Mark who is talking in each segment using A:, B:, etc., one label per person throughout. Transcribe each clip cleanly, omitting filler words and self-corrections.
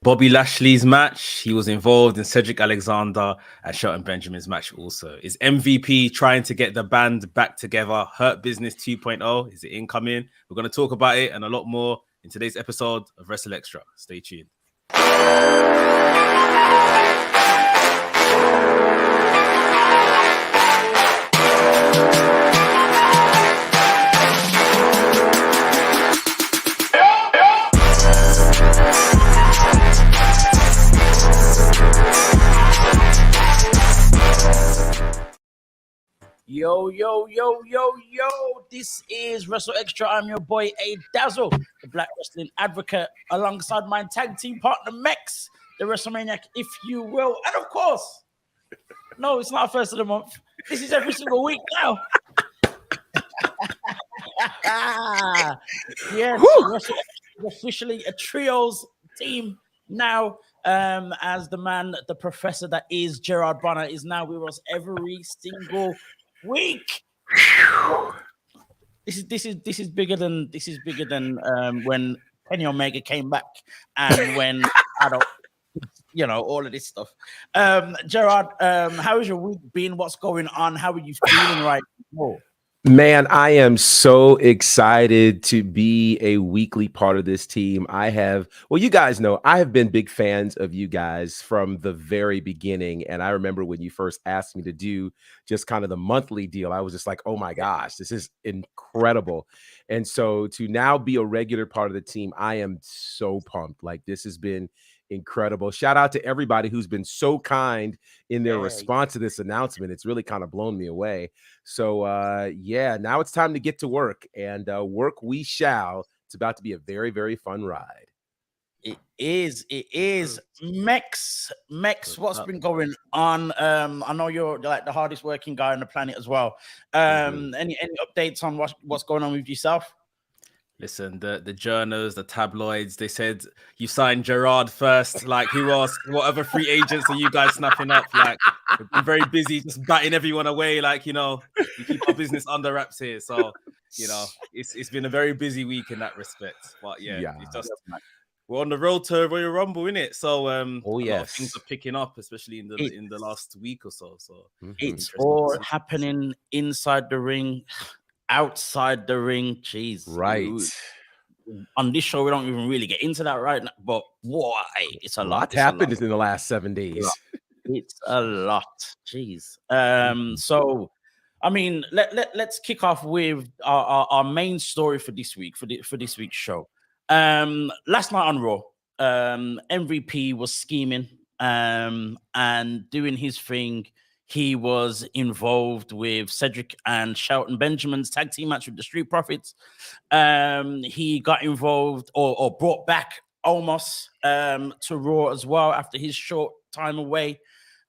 A: Bobby Lashley's match. He was involved in Cedric Alexander and Shelton Benjamin's match also. Is MVP trying to get the band back together? Hurt Business 2.0? Is it incoming? We're going to talk about it and a lot more in today's episode of Wrestle Extra. Stay tuned.
B: Yo, this is WrstlXtra. I'm your boy, A Dazzle, the Black Wrestling Advocate, alongside my tag team partner, Mex, the WrestleManiac, if you will. And of course, no, it's not first of the month. This is every single week now. Yes, we're officially a trios team now. As the man, the professor that is Gerard Bonner is now with us every single week. This is bigger than when Kenny Omega came back and when adult, all of this stuff. Gerard, how has your week been? What's going on? How are you feeling right now?
C: Man, I am so excited to be a weekly part of this team. You guys know, I have been big fans of you guys from the very beginning. And I remember when you first asked me to do just kind of the monthly deal, I was just like, oh my gosh, this is incredible. And so to now be a regular part of the team, I am so pumped. Like, this has been incredible. Shout out to everybody who's been so kind in their response to this announcement. It's really kind of blown me away. So now it's time to get to work, and work we shall. It's about to be a very, very fun ride.
B: It is. Mex, what's been going on? I know you're like the hardest working guy on the planet as well. Any updates on what's going on with yourself?
A: Listen, the journals, the tabloids, they said you signed Gerard first. Like, who else? What other free agents are you guys snapping up? Like, we've been very busy just batting everyone away. Like, we keep our business under wraps here. So, it's been a very busy week in that respect. But it's just we're on the road to Royal Rumble, innit? So a lot of things are picking up, especially in the last week or so. So
B: it's all happening inside the ring. Outside the ring, jeez.
C: Right.
B: On this show, we don't even really get into that right now, but why? It's a lot.
C: What happened in the last 7 days?
B: It's a lot. Jeez. So, I mean, let's kick off with our main story for this week, for this week's show. Last night on Raw, MVP was scheming and doing his thing. He was involved with Cedric and Shelton Benjamin's tag team match with the Street Profits. He got involved or brought back Omos to Raw as well after his short time away,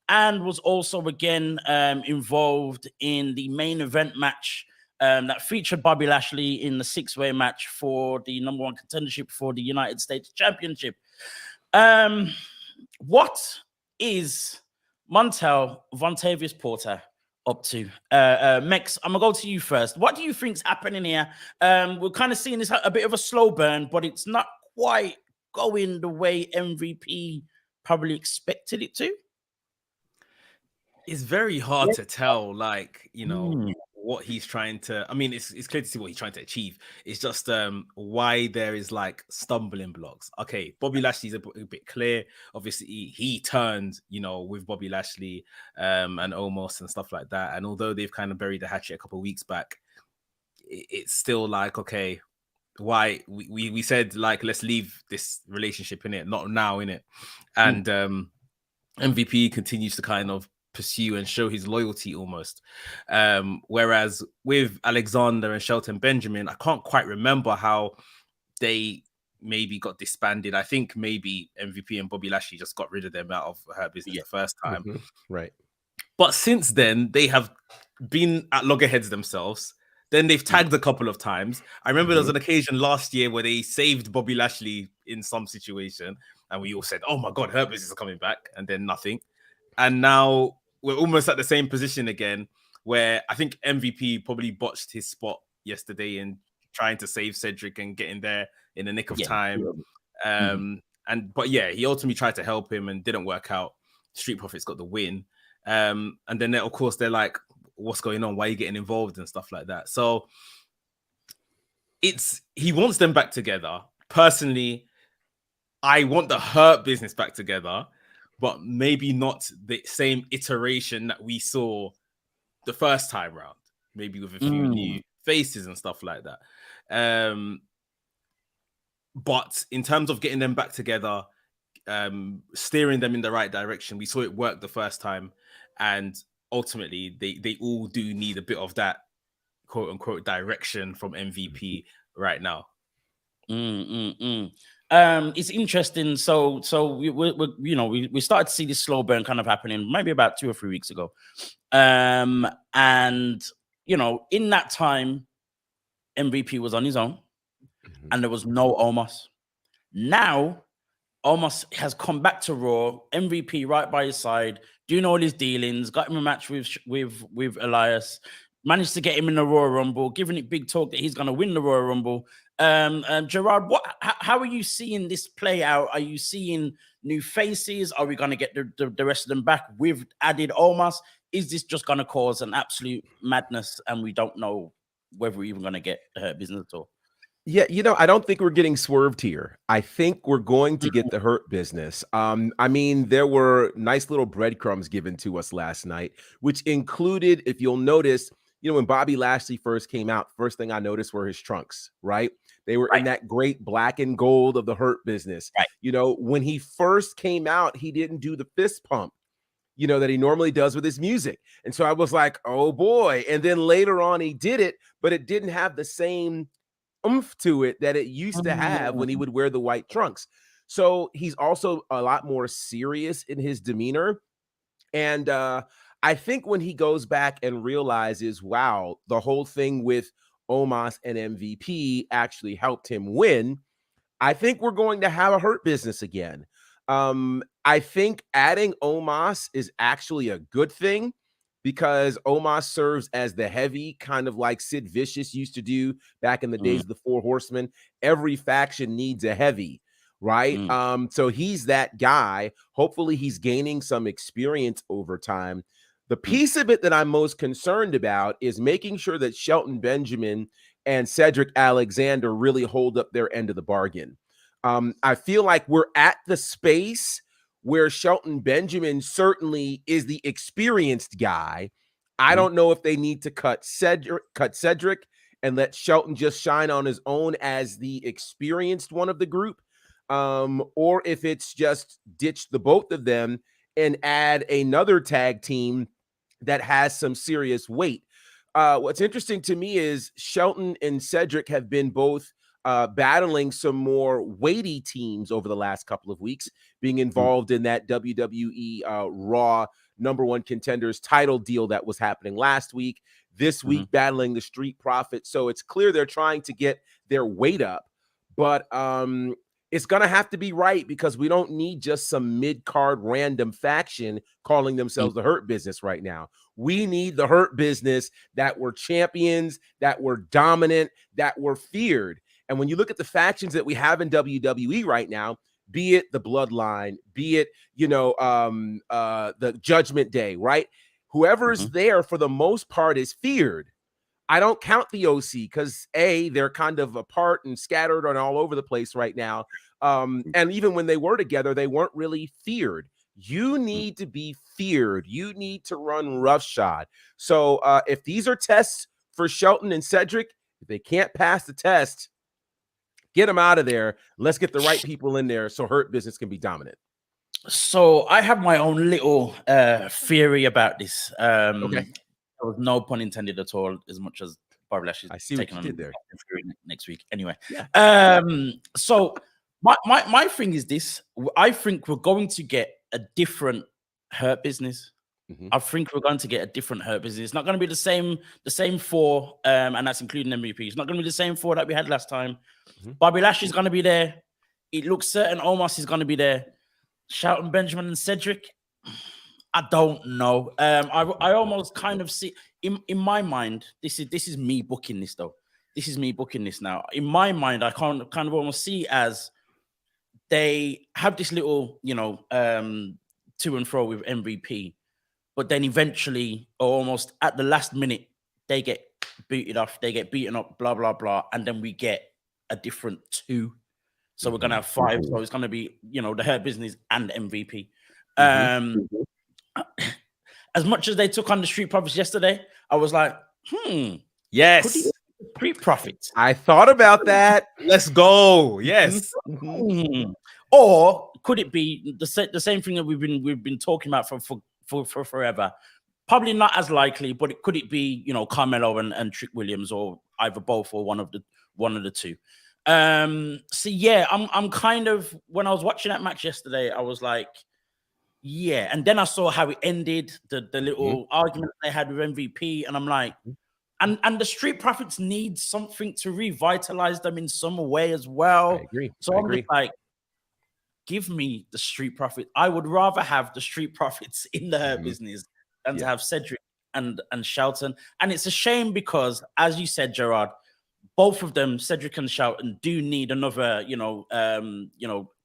B: and was also again involved in the main event match that featured Bobby Lashley in the 6-way match for the number one contendership for the United States Championship. What is Montel Vontavious Porter up to? Mex, I'm gonna go to you first. What do you think's happening here? We're kind of seeing this a bit of a slow burn, but it's not quite going the way MVP probably expected it to.
A: It's very hard to tell, what he's trying to. I mean, it's clear to see what he's trying to achieve. It's just why there is like stumbling blocks. Okay, Bobby Lashley's a bit clear. Obviously, he turned, with Bobby Lashley and Omos and stuff like that. And although they've kind of buried the hatchet a couple of weeks back, it's still like, okay, why we said like, let's leave this relationship in it, not now in it. And MVP continues to kind of pursue and show his loyalty almost. Whereas with Alexander and Shelton Benjamin, I can't quite remember how they maybe got disbanded. I think maybe MVP and Bobby Lashley just got rid of them out of her business the first time.
C: Right.
A: But since then, they have been at loggerheads themselves. Then they've tagged a couple of times. I remember there was an occasion last year where they saved Bobby Lashley in some situation, and we all said, oh my God, her business is coming back, and then nothing. And now we're almost at the same position again, where I think MVP probably botched his spot yesterday in trying to save Cedric and getting there in the nick of time. But yeah, he ultimately tried to help him and didn't work out. Street Profits got the win. And then of course they're like, what's going on? Why are you getting involved and stuff like that? So he wants them back together. Personally, I want the Hurt Business back together, but maybe not the same iteration that we saw the first time round. Maybe with a few new faces and stuff like that. But in terms of getting them back together, steering them in the right direction, we saw it work the first time, and ultimately they all do need a bit of that quote unquote direction from MVP right now.
B: It's interesting. So we started to see this slow burn kind of happening maybe about 2 or 3 weeks ago. And in that time, MVP was on his own, and there was no Omos. Now, Omos has come back to Raw, MVP right by his side, doing all his dealings, got him a match with Elias, managed to get him in the Royal Rumble, giving it big talk that he's going to win the Royal Rumble. Gerard, how are you seeing this play out? Are you seeing new faces? Are we going to get the rest of them back with added Omos? Is this just going to cause an absolute madness, and we don't know whether we're even going to get Hurt Business at all?
C: Yeah, I don't think we're getting swerved here. I think we're going to get the Hurt Business. I mean, there were nice little breadcrumbs given to us last night, which included, if you'll notice, when Bobby Lashley first came out, first thing I noticed were his trunks, right? They were in that great black and gold of the Hurt Business. Right. When he first came out, he didn't do the fist pump, that he normally does with his music. And so I was like, oh boy. And then later on he did it, but it didn't have the same oomph to it that it used to have when he would wear the white trunks. So he's also a lot more serious in his demeanor. And I think when he goes back and realizes, wow, the whole thing with Omos and MVP actually helped him win, I think we're going to have a Hurt Business again. I think adding Omos is actually a good thing, because Omos serves as the heavy, kind of like Sid Vicious used to do back in the days of the Four Horsemen. Every faction needs a heavy, right? So he's that guy. Hopefully he's gaining some experience over time. The piece of it that I'm most concerned about is making sure that Shelton Benjamin and Cedric Alexander really hold up their end of the bargain. I feel like we're at the space where Shelton Benjamin certainly is the experienced guy. I don't know if they need to cut Cedric and let Shelton just shine on his own as the experienced one of the group, or if it's just ditch the both of them and add another tag team that has some serious weight. What's interesting to me is Shelton and Cedric have been both battling some more weighty teams over the last couple of weeks, being involved in that WWE Raw #1 Contenders title deal that was happening last week. This week, battling the Street Profits. So it's clear they're trying to get their weight up, but it's going to have to be right, because we don't need just some mid-card random faction calling themselves the Hurt Business right now. We need the Hurt Business that were champions, that were dominant, that were feared. And when you look at the factions that we have in WWE right now, be it the Bloodline, be it, the Judgment Day, right? Whoever's there for the most part is feared. I don't count the OC because they're kind of apart and scattered and all over the place right now. And even when they were together, they weren't really feared. You need to be feared. You need to run roughshod. So if these are tests for Shelton and Cedric, if they can't pass the test, get them out of there. Let's get the right people in there so Hurt Business can be dominant.
B: So I have my own little theory about this.
C: Okay.
B: There was no pun intended at all, as much as Bobby Lashley's
C: taking on there
B: next week. Anyway,
C: yeah.
B: So my thing is this: I think we're going to get a different Hurt Business. I think we're going to get a different Hurt Business. It's not going to be the same four, and that's including MVP. It's not going to be the same four that we had last time. Bobby Lashley's going to be there. It looks certain Omos is going to be there. Shelton Benjamin and Cedric, I don't know. I almost kind of see in my mind. This is me booking this though. This is me booking this now. In my mind, I kind of almost see as they have this little, to and fro with MVP, but then eventually, or almost at the last minute, they get booted off, they get beaten up, blah, blah, blah. And then we get a different 2. So we're going to have 5. So it's going to be, the Hurt Business and MVP. As much as they took on the Street Profits yesterday, I was like,
A: yes.
B: Could he Street Profits?
C: I thought about that.
A: Let's go. Yes.
B: Or could it be the same thing that we've been talking about for forever? Probably not as likely, but could it be, Carmelo and Trick Williams, or either both, or one of the 2? So yeah, I'm kind of, when I was watching that match yesterday, I was like, yeah. And then I saw how it ended, the little argument they had with MVP, and I'm like, and the Street Profits need something to revitalize them in some way as well.
C: I agree.
B: So I'm just like, give me the Street Profit. I would rather have the Street Profits in the Hurt Business than to have Cedric and Shelton. And it's a shame because, as you said, Gerard, both of them, Cedric and Shelton, do need another,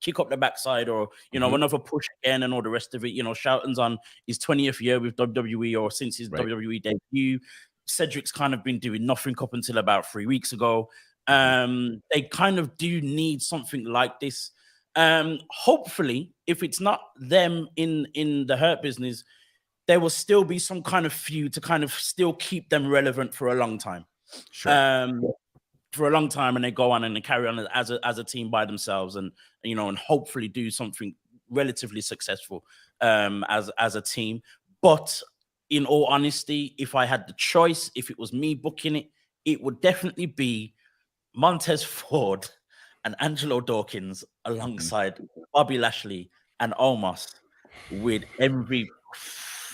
B: kick up the backside, or another push again, and all the rest of it. Shelton's on his 20th year with WWE, or since his WWE debut. Cedric's kind of been doing nothing up until about 3 weeks ago. They kind of do need something like this. Hopefully, if it's not them in the Hurt Business, there will still be some kind of feud to kind of still keep them relevant for a long time. Sure. For a long time, and they go on and they carry on as a team by themselves, and and hopefully do something relatively successful as a team. But in all honesty, if I had the choice, if it was me booking it, it would definitely be Montez Ford and Angelo Dawkins alongside Bobby Lashley and Omos with MVP.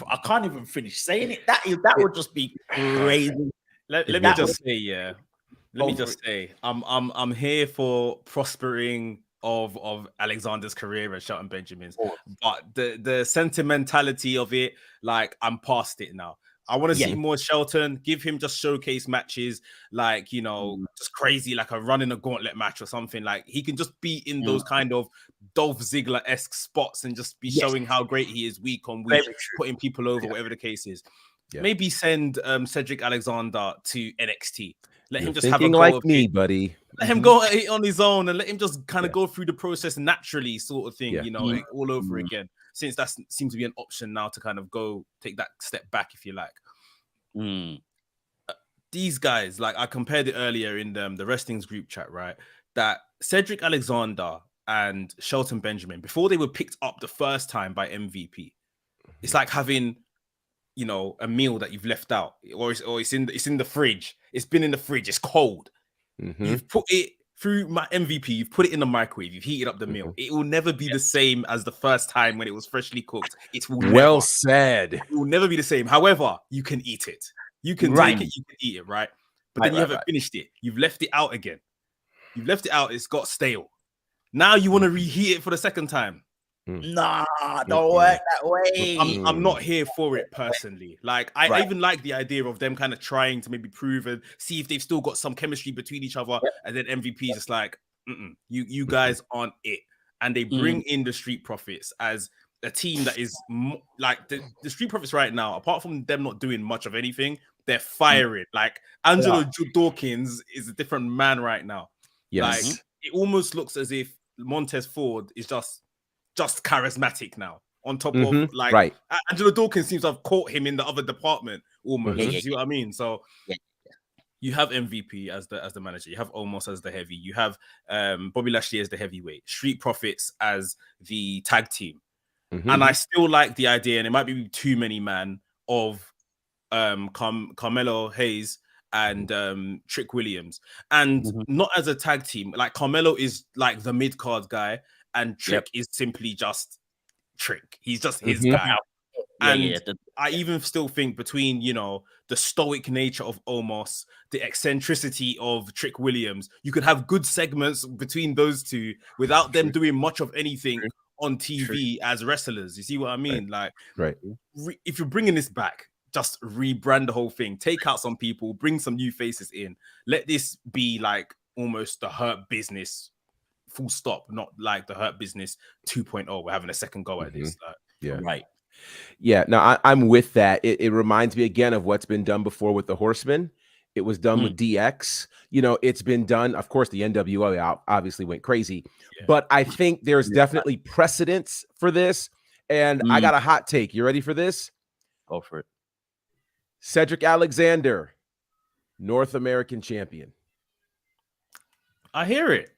B: I can't even finish saying it. That would just be crazy.
A: Let me just say, Let me just say, I'm here for prospering of Alexander's career and Shelton Benjamin's, but the sentimentality of it, like, I'm past it now. I want to see more Shelton. Give him just showcase matches, like, just crazy, like a running a gauntlet match or something. Like, he can just be in those kind of Dolph Ziggler-esque spots and just be showing how great he is week on week, putting people over, whatever the case is. Maybe send Cedric Alexander to NXT. Let him just have a go
C: like me, buddy.
A: Let him go on his own, and let him just kind of go through the process naturally, sort of thing, like, all over again. Since that seems to be an option now to kind of go take that step back, if you like. These guys, like, I compared it earlier in the Wrestling's group chat, right? That Cedric Alexander and Shelton Benjamin, before they were picked up the first time by MVP, it's like having, a meal that you've left out, or it's in the fridge. It's been in the fridge. It's cold. You've put it through my MVP. You've put it in the microwave. You've heated up the meal. It will never be the same as the first time when it was freshly cooked. It will
C: well said.
A: It will never be the same. However, you can eat it. You can take it. You can eat it, right? But then you haven't finished it. You've left it out again. You've left it out. It's got stale. Now you want to reheat it for the second time.
B: Nah, don't work that way.
A: I'm not here for it personally. Like, I even like the idea of them kind of trying to maybe prove and see if they've still got some chemistry between each other. And then MVP is just like, you guys aren't it. And they bring in the Street Profits as a team that is like the Street Profits right now. Apart from them not doing much of anything, they're firing. Like, Angelo Dawkins is a different man right now. Like, it almost looks as if Montez Ford is just charismatic now, on top of, like, Angelo Dawkins seems to have caught him in the other department almost. You see what I mean? So you have MVP as the manager, you have Omos as the heavy, you have Bobby Lashley as the heavyweight, Street Profits as the tag team. And I still like the idea, and it might be too many, man, of Carmelo Hayes and Trick Williams, and not as a tag team. Like, Carmelo is like the mid-card guy, and Trick is simply just Trick. He's just his guy. I even still think between, the stoic nature of Omos, the eccentricity of Trick Williams, you could have good segments between those two without them doing much of anything on TV as wrestlers. You see what I mean? If you're bringing this back, just rebrand the whole thing. Take out some people, bring some new faces in. Let this be like almost the Hurt Business full stop, not like the Hurt Business 2.0. We're having a second go at this.
C: Yeah.
B: Right.
C: Yeah, no, I'm with that. It reminds me again of what's been done before with the Horsemen. It was done with DX. You know, it's been done. Of course, the NWO obviously went crazy, but I think there's definitely precedence for this. And I got a hot take. You ready for this?
B: Go for it.
C: Cedric Alexander, North American champion.
A: I hear it.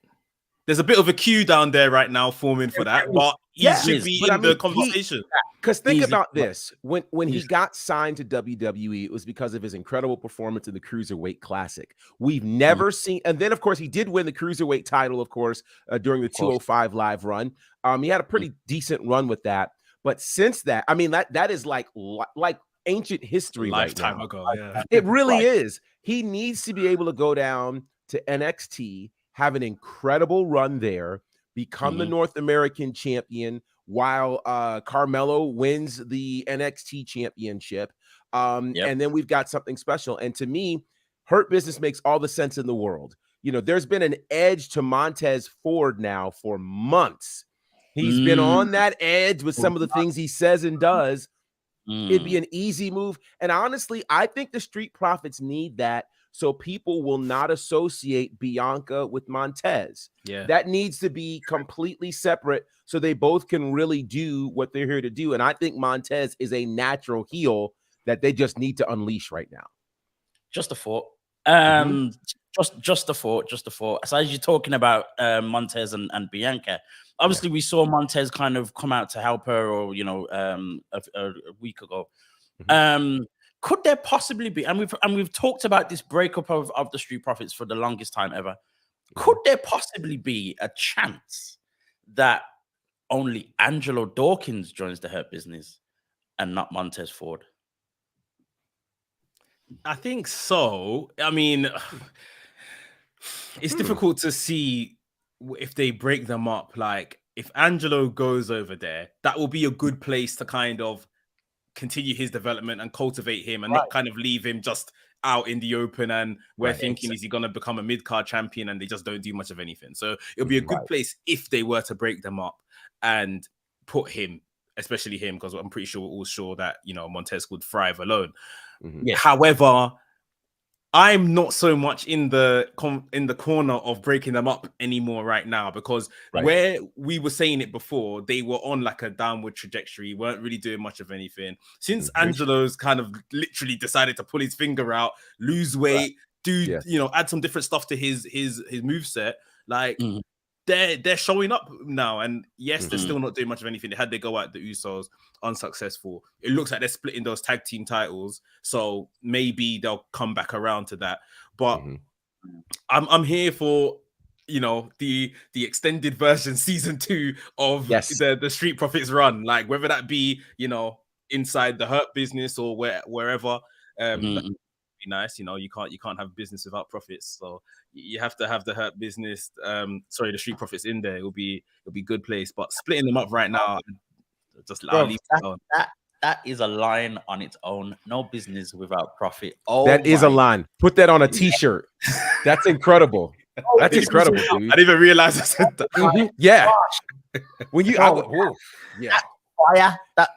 A: There's a bit of a queue down there right now forming for that, but he should be in the conversation.
C: Because think about this. When he got signed to WWE, it was because of his incredible performance in the Cruiserweight Classic. We've never seen, and then of course he did win the Cruiserweight title, of course, during the 205 Live run. He had a pretty decent run with that. But since that, I mean, that is like ancient history.
A: Lifetime ago, yeah.
C: It really is. He needs to be able to go down to NXT, have an incredible run there, become the North American champion while Carmelo wins the NXT championship. And then we've got something special. And to me, Hurt Business makes all the sense in the world. You know, there's been an edge to Montez Ford now for months. He's been on that edge with some of the things he says and does. It'd be an easy move. And honestly, I think the Street Profits need that so people will not associate Bianca with Montez.
A: Yeah.
C: That needs to be completely separate so they both can really do what they're here to do. And I think Montez is a natural heel that they just need to unleash right now.
B: Just a thought. Just a thought. So as you're talking about Montez and Bianca, obviously we saw Montez kind of come out to help her, or a week ago. Could there possibly be, and we've talked about this breakup of the Street Profits for the longest time ever. Could there possibly be a chance that only Angelo Dawkins joins the Hurt Business and not Montez Ford?
A: I think so. I mean, it's difficult to see if they break them up. Like, if Angelo goes over there, that will be a good place to kind of continue his development and cultivate him, and not kind of leave him just out in the open. And we're thinking, is he going to become a mid-card champion? And they just don't do much of anything. So it'll be a good place if they were to break them up and put him, especially him, because I'm pretty sure we're all sure that, Montez would thrive alone. However, I'm not so much in the corner of breaking them up anymore right now, because where we were saying it before, they were on like a downward trajectory, weren't really doing much of anything. Since Angelo's kind of literally decided to pull his finger out, lose weight, add some different stuff to his moveset, like they're showing up now. And yes, they're still not doing much of anything. They had their go at the Usos, unsuccessful. It looks like they're splitting those tag team titles, so maybe they'll come back around to that. But I'm here for the extended version, season 2 of the Street Profits run, like whether that be inside the Hurt Business or wherever. Be nice, you can't have business without profits, so you have to have the Hurt Business, the Street Profits in there. It'll be a good place, but splitting them up right now, just leave it alone.
B: That is a line on its own. No business without profit.
C: That is a line. Put that on a t-shirt. That's incredible. That's incredible, dude.
A: I didn't even realize I said that.
C: Yeah. When you fire.
B: That's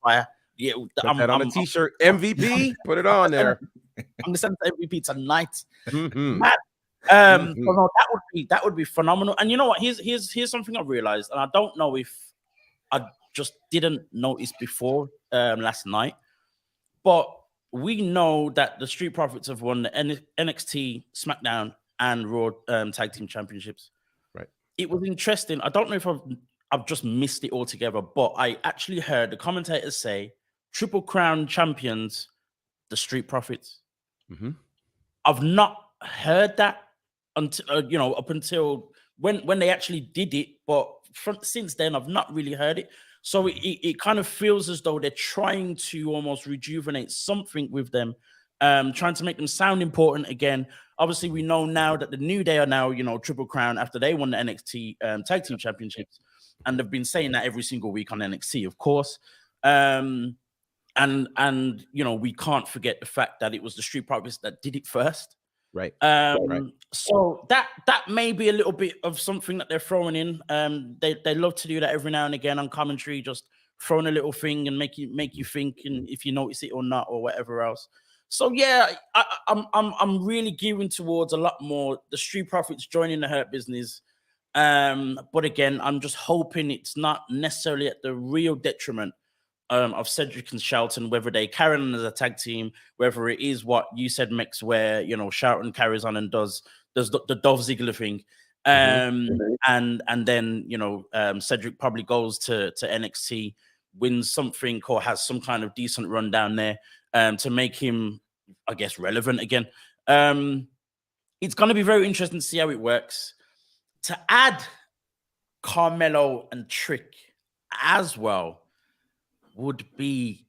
B: fire. Yeah,
C: put that on a t-shirt. MVP, put it on there.
B: I'm gonna send the MVP tonight. No, that would be phenomenal. And you know what? Here's something I realized, and I don't know if I just didn't notice before last night, but we know that the Street Profits have won the NXT, SmackDown, and Raw Tag Team Championships.
C: Right.
B: It was interesting. I don't know if I've just missed it altogether, but I actually heard the commentators say Triple Crown champions, the Street Profits. I've not heard that until up until when they actually did it, but since then I've not really heard it. So it kind of feels as though they're trying to almost rejuvenate something with them, trying to make them sound important again. Obviously, we know now that the New Day are now Triple Crown after they won the NXT Tag Team Championships, and they've been saying that every single week on NXT, of course. And we can't forget the fact that it was the Street Profits that did it first.
C: Right.
B: So that may be a little bit of something that they're throwing in. They love to do that every now and again on commentary, just throwing a little thing and make you think, and if you notice it or not, or whatever else. So yeah, I'm really gearing towards a lot more the Street Profits joining the Hurt Business. But again, I'm just hoping it's not necessarily at the real detriment of Cedric and Shelton, whether they carry on as a tag team, whether it is what you said, Mex, where, you know, Shelton carries on and does the Dolph Ziggler thing. And then, you know, Cedric probably goes to NXT, wins something, or has some kind of decent run down there to make him, I guess, relevant again. It's going to be very interesting to see how it works. To add Carmelo and Trick as well would be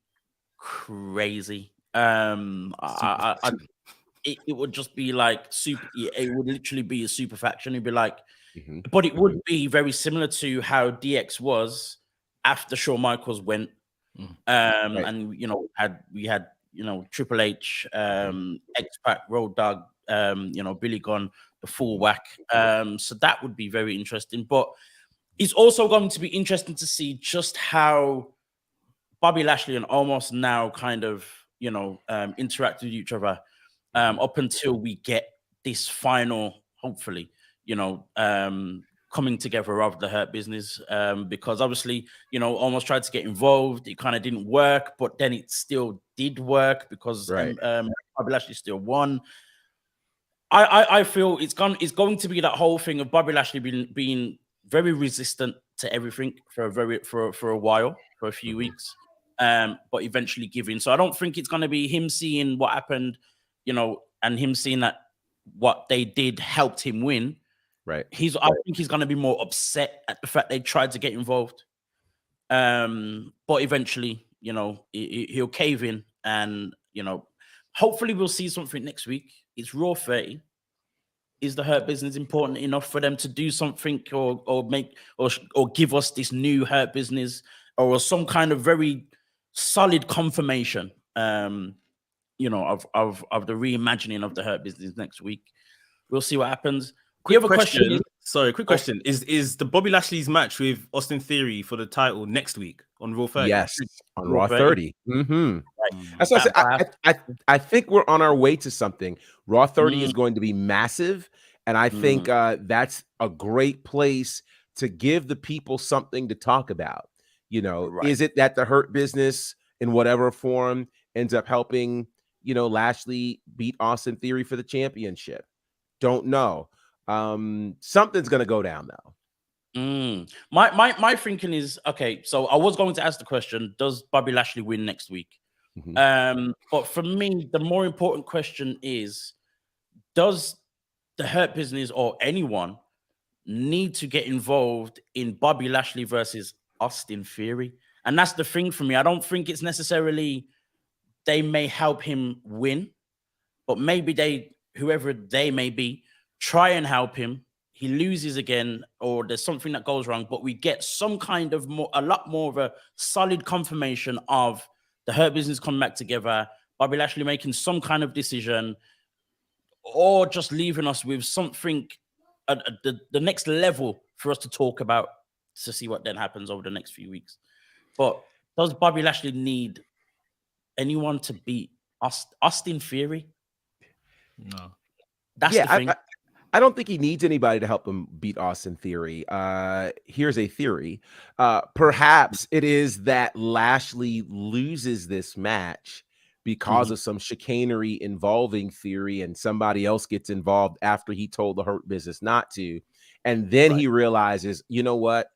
B: crazy. It would just be like super. It would literally be a super faction. It'd be like, but it would be very similar to how DX was after Shawn Michaels went. And you know, we had you know Triple H, X-Pac, Road Dogg, you know, Billy Gunn, the full whack. So that would be very interesting. But it's also going to be interesting to see just how Bobby Lashley and Omos now kind of, you know, interact with each other up until we get this final, hopefully, you know, coming together of the Hurt Business. Because obviously, you know, Omos tried to get involved. It kind of didn't work, but then it still did work because Bobby Lashley still won. I feel it's going to be that whole thing of Bobby Lashley being very resistant to everything for a while, for a few weeks, but eventually giving. So I don't think it's going to be him seeing what happened, you know, and him seeing that what they did helped him win.
C: Right.
B: I think he's going to be more upset at the fact they tried to get involved. But eventually, you know, he'll cave in, and you know, hopefully we'll see something next week. It's Raw 30. Is the Hurt Business important enough for them to do something or make or give us this new Hurt Business or some kind of very solid confirmation, you know, of the reimagining of the Hurt Business next week? We'll see what happens.
A: Quick question. Quick question. Is the Bobby Lashley's match with Austin Theory for the title next week on Raw 30?
C: Yes, on Raw 30. That's what I said. I think we're on our way to something. Raw 30 is going to be massive, and I think that's a great place to give the people something to talk about. You know, is it that the Hurt Business in whatever form ends up helping, you know, Lashley beat Austin Theory for the championship? Don't know. Something's gonna go down though.
B: My thinking is, okay, so I was going to ask the question, does Bobby Lashley win next week? But for me, the more important question is, does the Hurt Business or anyone need to get involved in Bobby Lashley versus Austin Theory? And that's the thing for me. I don't think it's necessarily they may help him win, but maybe whoever they may be, try and help him. He loses again, or there's something that goes wrong, but we get some kind of a lot more of a solid confirmation of the Hurt Business coming back together, Bobby Lashley making some kind of decision, or just leaving us with something at the next level for us to talk about to see what then happens over the next few weeks. But does Bobby Lashley need anyone to beat Austin Theory?
A: No.
B: That's the thing.
C: I don't think he needs anybody to help him beat Austin Theory. Here's a theory. Perhaps it is that Lashley loses this match because of some chicanery involving Theory, and somebody else gets involved after he told the Hurt Business not to. And then he realizes, you know what?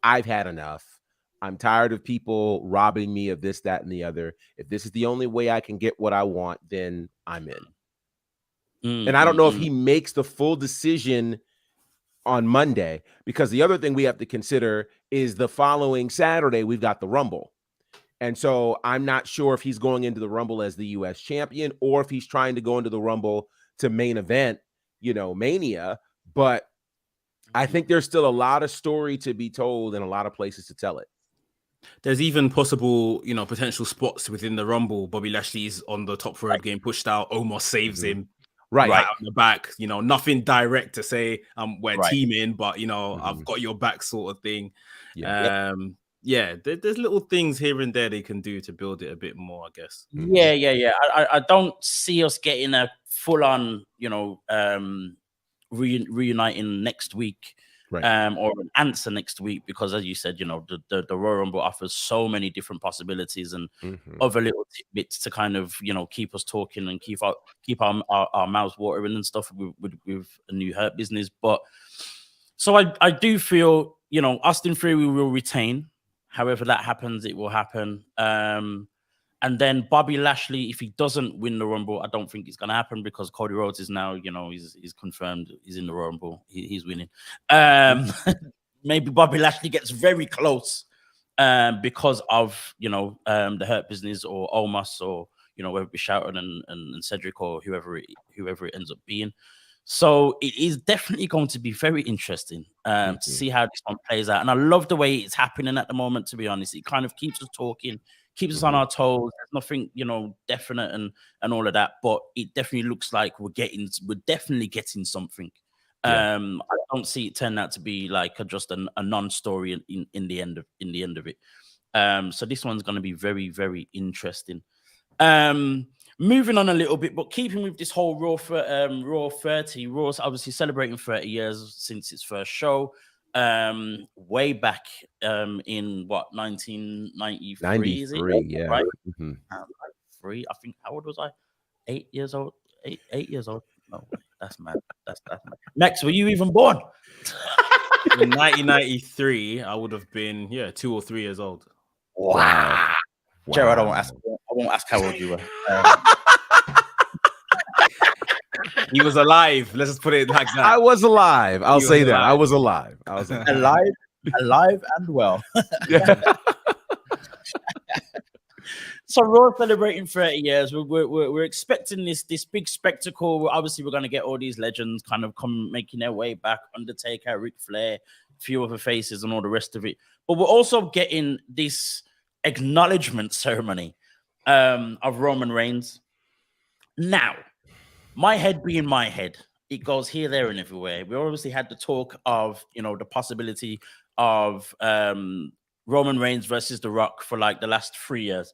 C: I've had enough. I'm tired of people robbing me of this, that, and the other. If this is the only way I can get what I want, then I'm in. And I don't know if he makes the full decision on Monday, because the other thing we have to consider is the following Saturday, we've got the Rumble. And so I'm not sure if he's going into the Rumble as the U.S. champion or if he's trying to go into the Rumble to main event, you know, Mania. But I think there's still a lot of story to be told and a lot of places to tell it.
A: There's even possible, you know, potential spots within the Rumble. Bobby Lashley is on the top rope getting pushed out. Omos saves him.
C: Right.
A: on the back, you know, nothing direct to say we're
B: Right.
A: teaming, but you know,
C: Mhm.
A: I've got your back sort of thing.
C: Yeah.
A: There's little things here and there they can do to build it a bit more, I guess.
B: Yeah. I don't see us getting a full on, you know, reuniting next week.
C: Right.
B: Or an answer next week, because as you said, you know, the Royal Rumble offers so many different possibilities and other little tidbits to kind of, you know, keep us talking and keep our mouths watering and stuff with a new Hurt Business. But so I do feel, you know, Austin Theory will retain. However that happens, it will happen. And then Bobby Lashley, if he doesn't win the Rumble, I don't think it's going to happen, because Cody Rhodes is now, you know, he's confirmed he's in the Rumble. He's winning. Maybe Bobby Lashley gets very close because of, you know, the Hurt Business or Omos, or, you know, whether it be Shouton and Cedric, or whoever it ends up being. So it is definitely going to be very interesting to see how this one plays out. And I love the way it's happening at the moment, to be honest. It kind of keeps us talking, keeps us on our toes. There's nothing, you know, definite and all of that, but it definitely looks like we're definitely getting something. I don't see it turn out to be like just a non-story in the end of it. So this one's going to be very, very interesting. Moving on a little bit, but keeping with this whole Raw 30, Raw's obviously celebrating 30 years since its first show. Way back in what, 1993?
C: 93, yeah.
B: Right? 93. I think, how old was I? 8 years old. 8 years old. No way. That's mad. That's mad. Max, were you even born?
A: In 1993, I would have been 2 or 3 years old.
B: Wow. Jared, I won't ask how old you were.
A: He was alive. Let's just put it like that.
C: I was alive. I'll say that. I was alive.
B: alive and well.
C: Yeah.
B: So Raw celebrating 30 years. We're expecting this big spectacle. Obviously, we're going to get all these legends kind of making their way back. Undertaker, Ric Flair, a few other faces, and all the rest of it. But we're also getting this acknowledgement ceremony of Roman Reigns. Now, my head being my head, it goes here, there, and everywhere. We obviously had the talk of, you know, the possibility of Roman Reigns versus The Rock for like the last 3 years.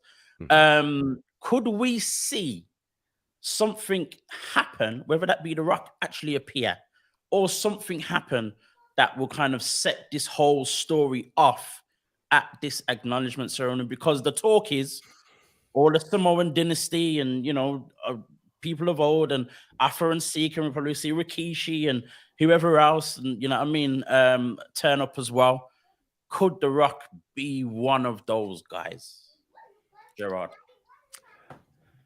B: Could we see something happen, whether that be The Rock actually appear, or something happen that will kind of set this whole story off at this acknowledgement ceremony? Because the talk is all the Samoan dynasty and, you know, people of old, and Afro and Sika, and we'll probably see Rikishi and whoever else, and, you know what I mean, turn up as well. Could The Rock be one of those guys, Gerard?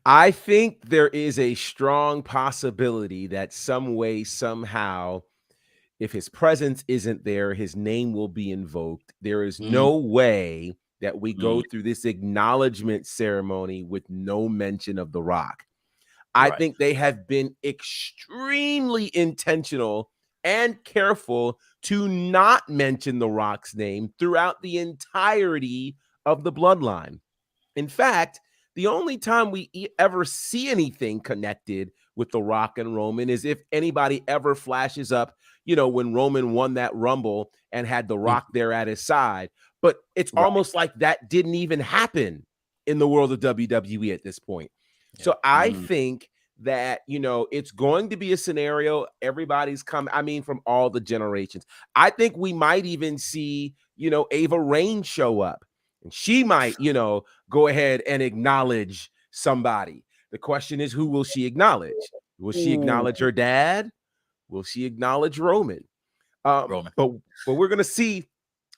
C: I think there is a strong possibility that some way, somehow, if his presence isn't there, his name will be invoked. There is no way that we go through this acknowledgement ceremony with no mention of The Rock. I think they have been extremely intentional and careful to not mention The Rock's name throughout the entirety of the bloodline. In fact, the only time we ever see anything connected with The Rock and Roman is if anybody ever flashes up, you know, when Roman won that Rumble and had The Rock there at his side. But it's almost like that didn't even happen in the world of WWE at this point. So I think that, you know, it's going to be a scenario. Everybody's come, I mean, from all the generations. I think we might even see, you know, Ava Raine show up, and she might, you know, go ahead and acknowledge somebody. The question is, who will she acknowledge? Will she acknowledge her dad? Will she acknowledge Roman?
B: Roman.
C: But we're going to see.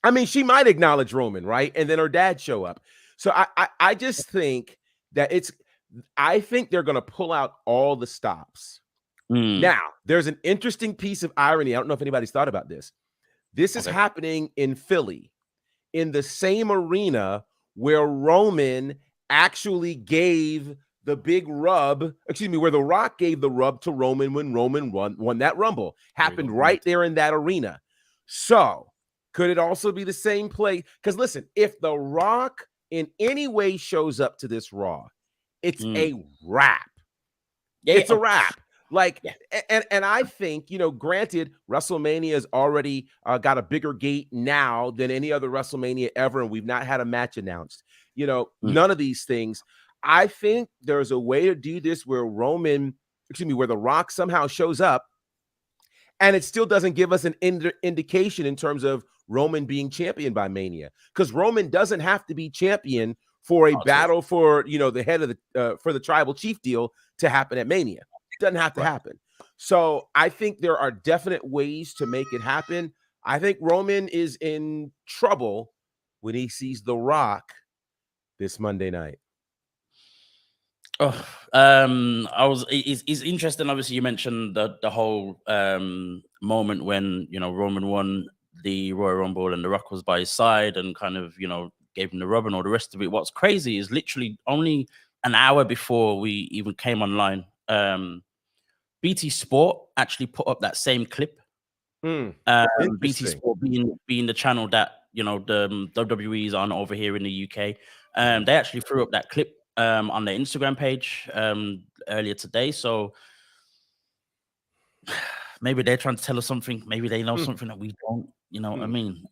C: I mean, she might acknowledge Roman, right? And then her dad show up. So I just think that I think they're going to pull out all the stops. Now, there's an interesting piece of irony. I don't know if anybody's thought about this. This is happening in Philly, in the same arena where Roman actually gave the big rub, where The Rock gave the rub to Roman when Roman won that Rumble. Happened right there in that arena. So could it also be the same play? Because listen, if The Rock in any way shows up to this Raw, it's a wrap. It's a wrap. Like, and I think, granted, WrestleMania has already got a bigger gate now than any other WrestleMania ever, and we've not had a match announced. None of these things. I think there's a way to do this where where The Rock somehow shows up, and it still doesn't give us an indication in terms of Roman being champion by Mania, because Roman doesn't have to be champion for a battle for the head of the tribal chief deal to happen at Mania. Doesn't have to happen. So I think there are definite ways to make it happen. I think Roman is in trouble when he sees The Rock this Monday night.
B: It's interesting. Obviously, you mentioned the whole moment when Roman won the Royal Rumble and The Rock was by his side and kind of gave him the rub and all the rest of it. What's crazy is literally only an hour before we even came online, BT Sport actually put up that same clip. BT Sport being the channel that the WWE is on over here in the UK. They actually threw up that clip on their Instagram page earlier today. So maybe they're trying to tell us something. Maybe they know something that we don't. You know what I mean?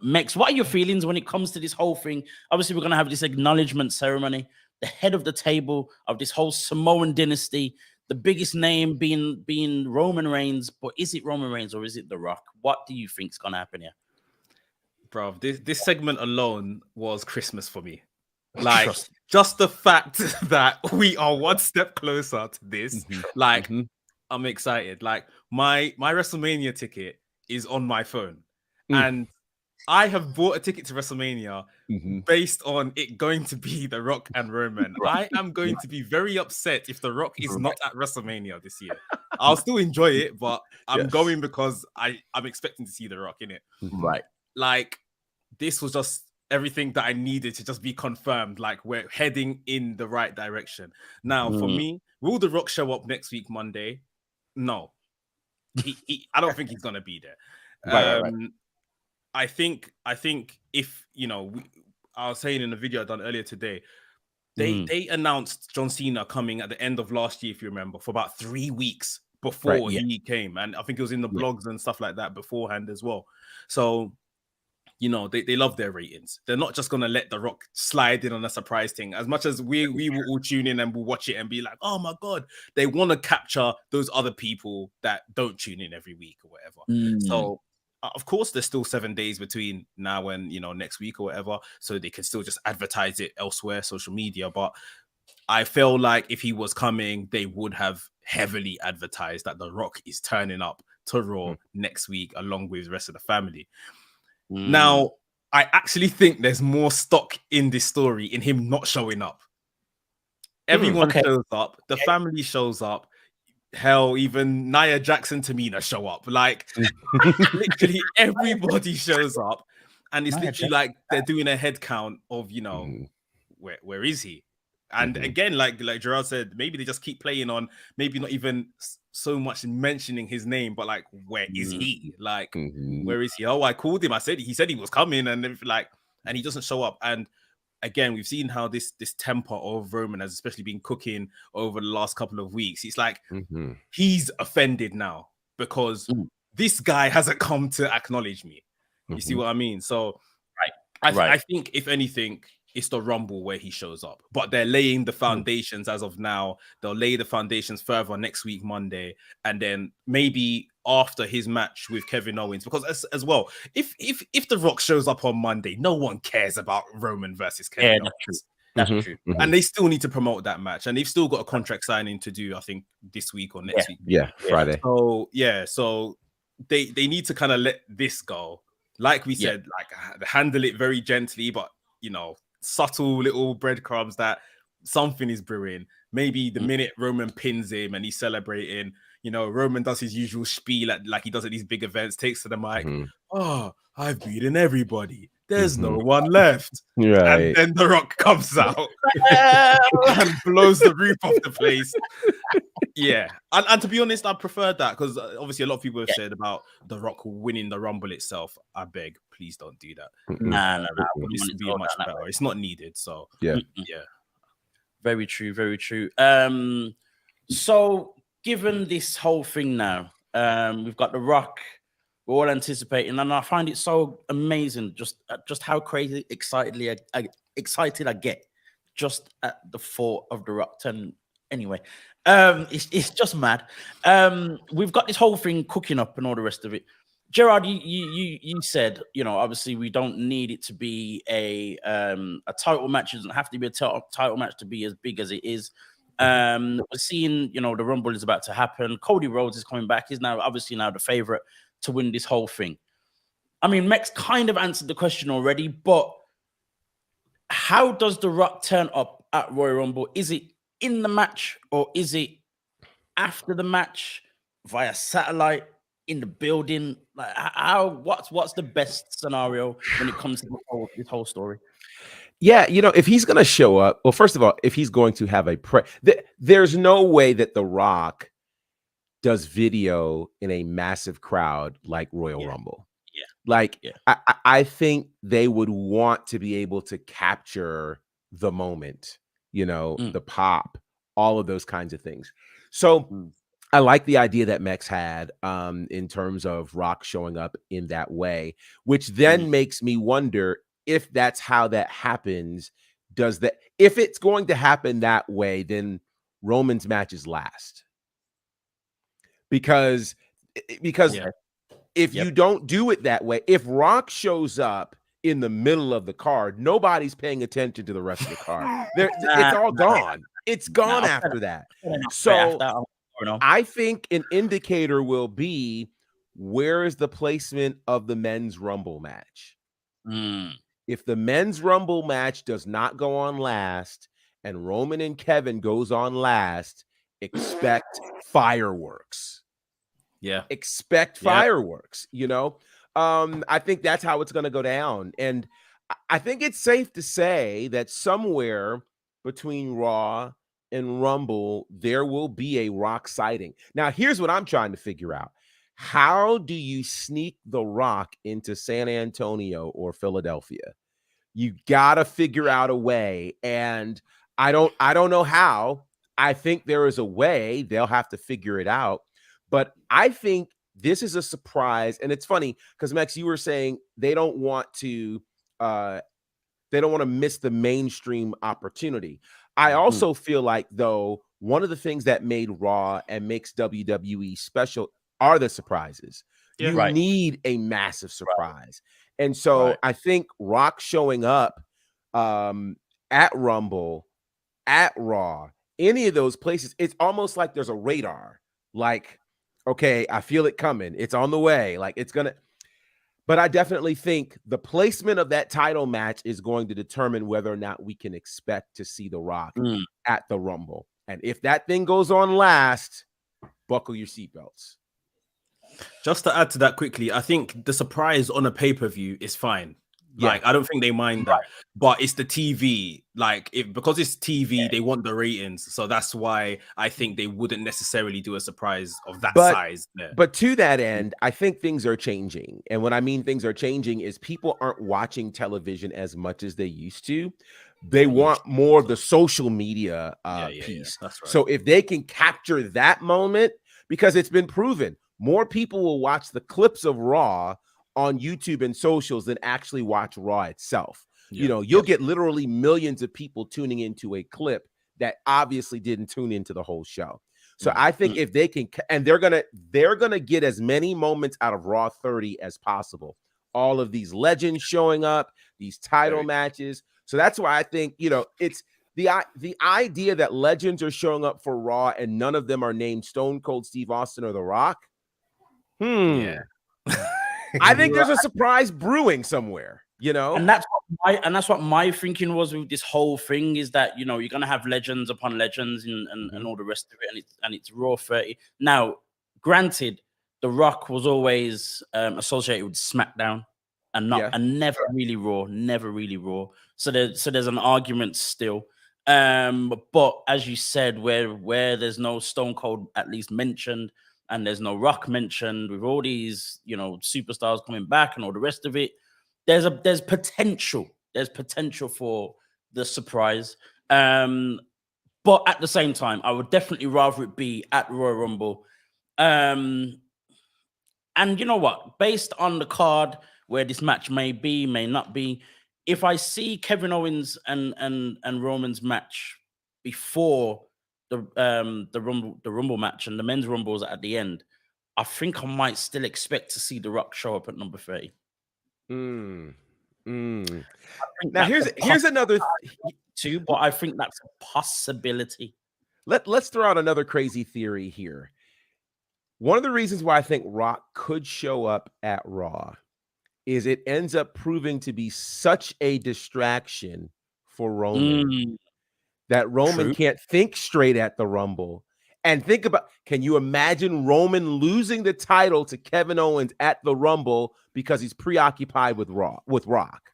B: Mex, what are your feelings when it comes to this whole thing? Obviously, we're going to have this acknowledgement ceremony, the head of the table of this whole Samoan dynasty, the biggest name being Roman Reigns. But is it Roman Reigns or is it The Rock? What do you think is going to happen here?
A: Bro, this segment alone was Christmas for me. Like, just the fact that we are one step closer to this, I'm excited. Like, my WrestleMania ticket is on my phone. And I have bought a ticket to WrestleMania based on it going to be The Rock and Roman. I am going to be very upset if The Rock is not at WrestleMania this year. I'll still enjoy it, but I'm going because I'm expecting to see The Rock in it.
B: Right.
A: Like, this was just everything that I needed to just be confirmed. Like, we're heading in the right direction. Now, for me, will The Rock show up next week, Monday? No. I don't think he's going to be there.
B: Right.
A: I think if I was saying in the video I done earlier today, they announced John Cena coming at the end of last year, if you remember, for about 3 weeks before he came, and I think it was in the blogs and stuff like that beforehand as well. So they love their ratings. They're not just gonna let The Rock slide in on a surprise thing. As much as we will all tune in and we'll watch it and be like, oh my god, they want to capture those other people that don't tune in every week or whatever. So of course, there's still 7 days between now and next week or whatever, so they can still just advertise it elsewhere, social media. But I feel like if he was coming, they would have heavily advertised that The Rock is turning up to Raw next week along with the rest of the family. Now, I actually think there's more stock in this story in him not showing up. Everyone shows up, the family shows up. Hell, even Nia Jackson, Tamina show up. Like, literally everybody shows up, and it's literally like they're doing a head count of where is he? And again, like Gerard said, maybe they just keep playing on, maybe not even so much mentioning his name, but like, where is he? Like, where is he? Oh, I called him. He said he was coming, and everything, and he doesn't show up. And again, we've seen how this temper of Roman has especially been cooking over the last couple of weeks. It's like he's offended now because this guy hasn't come to acknowledge me. You see what I mean? So I think if anything, it's the Rumble where he shows up, but they're laying the foundations as of now. They'll lay the foundations further next week, Monday, and then maybe after his match with Kevin Owens, because as well, if The Rock shows up on Monday, no one cares about Roman versus Kevin Owens.
B: That's true.
A: And they still need to promote that match, and they've still got a contract signing to do, I think, this week or next week.
C: Yeah, Friday.
A: So they need to kind of let this go. Like we said, like, handle it very gently, but subtle little breadcrumbs that something is brewing. Maybe the minute Roman pins him and he's celebrating, Roman does his usual spiel like he does at these big events, takes to the mic. Oh, I've beaten everybody. There's no one left.
C: Right.
A: And then The Rock comes out and blows the roof off the place. Yeah. And to be honest, I prefer that, because obviously a lot of people have said about The Rock winning the Rumble itself. I beg, please don't do that.
B: No.
A: This would be much better. It's not needed. So yeah.
B: Very true. So given this whole thing now, we've got The Rock. We're all anticipating, and I find it so amazing just how crazy excited I get just at the thought of The Rock turning. Anyway, it's just mad. We've got this whole thing cooking up and all the rest of it. Gerard, you said, obviously we don't need it to be a title match. It doesn't have to be a title match to be as big as it is. We're seeing, the Rumble is about to happen. Cody Rhodes is coming back. He's now obviously the favorite to win this whole thing. I mean, Mex kind of answered the question already, but how does The Rock turn up at Royal Rumble? Is it in the match or is it after the match via satellite in the building? Like, what's the best scenario when it comes to this whole story?
C: Yeah, if he's going to show up, well, first of all, if he's going to have there's no way that The Rock does video in a massive crowd like Royal Rumble.
B: Yeah.
C: Like, yeah. I think they would want to be able to capture the moment, the pop, all of those kinds of things. So I like the idea that Mex had in terms of Rock showing up in that way, which then makes me wonder if that's how that happens. If it's going to happen that way, then Roman's match is last. Because if you don't do it that way, if Rock shows up in the middle of the card, nobody's paying attention to the rest of the card. It's all gone. It's gone after that. So I think an indicator will be, where is the placement of the men's Rumble match? If the men's Rumble match does not go on last and Roman and Kevin goes on last, expect fireworks.
A: Yeah.
C: Expect fireworks, I think that's how it's going to go down. And I think it's safe to say that somewhere between Raw and Rumble, there will be a Rock sighting. Now, here's what I'm trying to figure out. How do you sneak The Rock into San Antonio or Philadelphia? You got to figure out a way. And I don't know how. I think there is a way. They'll have to figure it out. But I think this is a surprise. And it's funny because, Mex, you were saying they don't want to miss the mainstream opportunity. I also feel like, though, one of the things that made Raw and makes WWE special are the surprises. Yeah, you need a massive surprise. And so I think Rock showing up at Rumble, at Raw, any of those places, it's almost like there's a radar. Like, okay, I feel it coming. It's on the way. Like, it's going to. But I definitely think the placement of that title match is going to determine whether or not we can expect to see The Rock at the Rumble. And if that thing goes on last, buckle your seatbelts.
A: Just to add to that quickly, I think the surprise on a pay-per-view is fine. Like, I don't think they mind that, but it's the TV. Like, because it's TV, they want the ratings, so that's why I think they wouldn't necessarily do a surprise of that size.
C: But to that end, I think things are changing, and what I mean things are changing is people aren't watching television as much as they used to. They want more of the social media piece.
A: That's right.
C: So if they can capture that moment, because it's been proven, more people will watch the clips of Raw on YouTube and socials than actually watch Raw itself. You'll get literally millions of people tuning into a clip that obviously didn't tune into the whole show. So I think if they can, and they're gonna get as many moments out of Raw 30 as possible. All of these legends showing up, these title matches. So that's why I think, it's the idea that legends are showing up for Raw and none of them are named Stone Cold Steve Austin or The Rock.
A: Yeah.
C: I think there's a surprise brewing somewhere,
B: and that's what my thinking was with this whole thing, is that you're gonna have legends upon legends and all the rest of it, and it's Raw 30. Now, granted, The Rock was always associated with SmackDown and never really Raw. So there's an argument still. But as you said, where there's no Stone Cold at least mentioned, and there's no Rock mentioned, with all these, superstars coming back and all the rest of it, there's potential. There's potential for the surprise. But at the same time, I would definitely rather it be at Royal Rumble. And you know what? Based on the card where this match may be, may not be, if I see Kevin Owens and Roman's match before the Rumble match and the men's Rumbles at the end, I think I might still expect to see The Rock show up at number 30.
C: Now here's another
B: too, but I think that's a possibility.
C: Let's throw out another crazy theory here. One of the reasons why I think Rock could show up at Raw is it ends up proving to be such a distraction for Roman that Roman can't think straight at the Rumble. And think about, can you imagine Roman losing the title to Kevin Owens at the Rumble because he's preoccupied with Rock?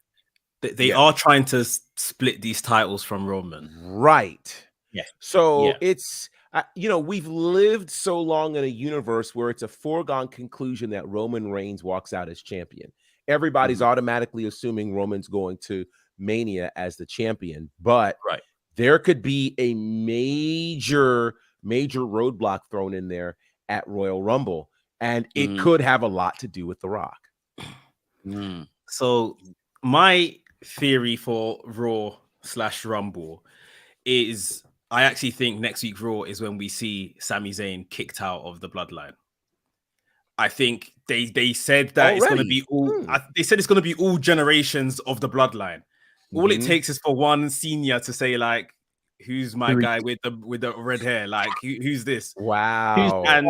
A: They are trying to split these titles from Roman.
C: Right.
B: Yeah.
C: So it's, we've lived so long in a universe where it's a foregone conclusion that Roman Reigns walks out as champion. Everybody's automatically assuming Roman's going to Mania as the champion, but there could be a major roadblock thrown in there at Royal Rumble, and it could have a lot to do with The Rock.
A: So my theory for Raw/Rumble is I actually think next week Raw is when we see Sami Zayn kicked out of the bloodline. I think they said that it's going to be all. They said it's going to be all generations of the bloodline. All it takes is for one senior to say like, "Who's my guy with the red hair? Like, who's this?"
C: Wow.
A: And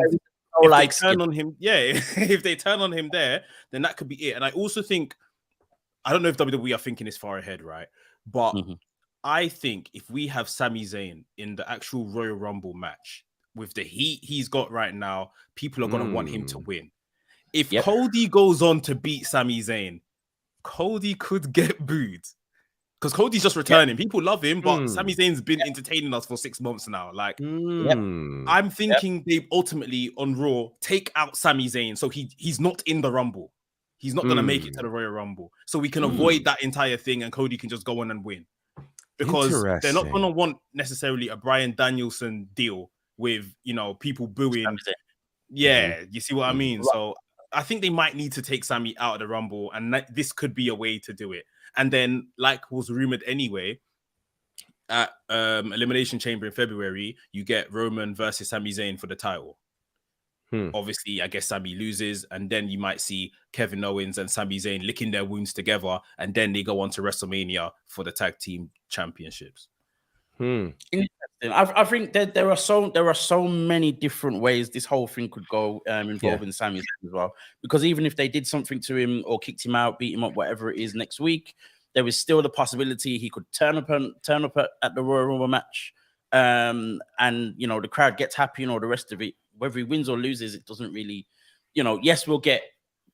A: if they turn on him, if they turn on him there, then that could be it. And I also think, I don't know if WWE are thinking this far ahead, right? But I think if we have Sami Zayn in the actual Royal Rumble match with the heat he's got right now, people are going to want him to win. If Cody goes on to beat Sami Zayn, Cody could get booed because Cody's just returning. People love him, but Sami Zayn's been entertaining us for 6 months now. Like, I'm thinking they ultimately on Raw take out Sami Zayn so he's not in the Rumble. He's not going to make it to the Royal Rumble. So we can avoid that entire thing and Cody can just go on and win. Because they're not going to want necessarily a Bryan Danielson deal with, people booing. Yeah, you see what I mean? So I think they might need to take Sami out of the Rumble, and this could be a way to do it. And then, like was rumored anyway, at Elimination Chamber in February, you get Roman versus Sami Zayn for the title. Obviously, I guess Sami loses, and then you might see Kevin Owens and Sami Zayn licking their wounds together, and then they go on to WrestleMania for the tag team championships.
B: Interesting. I think that there are so many different ways this whole thing could go involving Sami Zayn as well. Because even if they did something to him or kicked him out, beat him up, whatever it is next week, there is still the possibility he could turn up at the Royal Rumble match, and the crowd gets happy and all the rest of it. Whether he wins or loses, it doesn't really, yes, we'll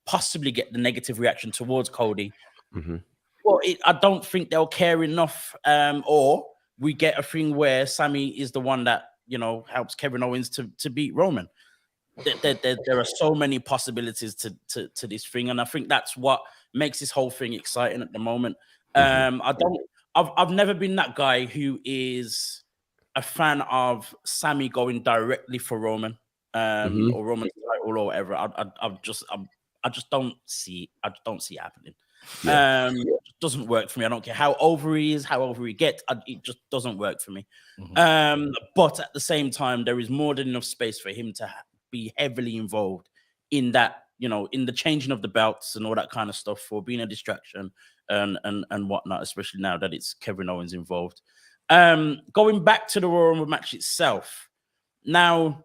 B: possibly get the negative reaction towards Cody. Well, I don't think they'll care enough, or we get a thing where Sami is the one that, helps Kevin Owens to beat Roman. There are so many possibilities to this thing. And I think that's what makes this whole thing exciting at the moment. I've never been that guy who is a fan of Sami going directly for Roman. Or Roman title or whatever. I just don't see it happening. It doesn't work for me. I don't care how over he is, how over he gets. It just doesn't work for me. But at the same time, there is more than enough space for him to be heavily involved in that, in the changing of the belts and all that kind of stuff, for being a distraction and whatnot, especially now that it's Kevin Owens involved. Going back to the Royal Rumble match itself, now,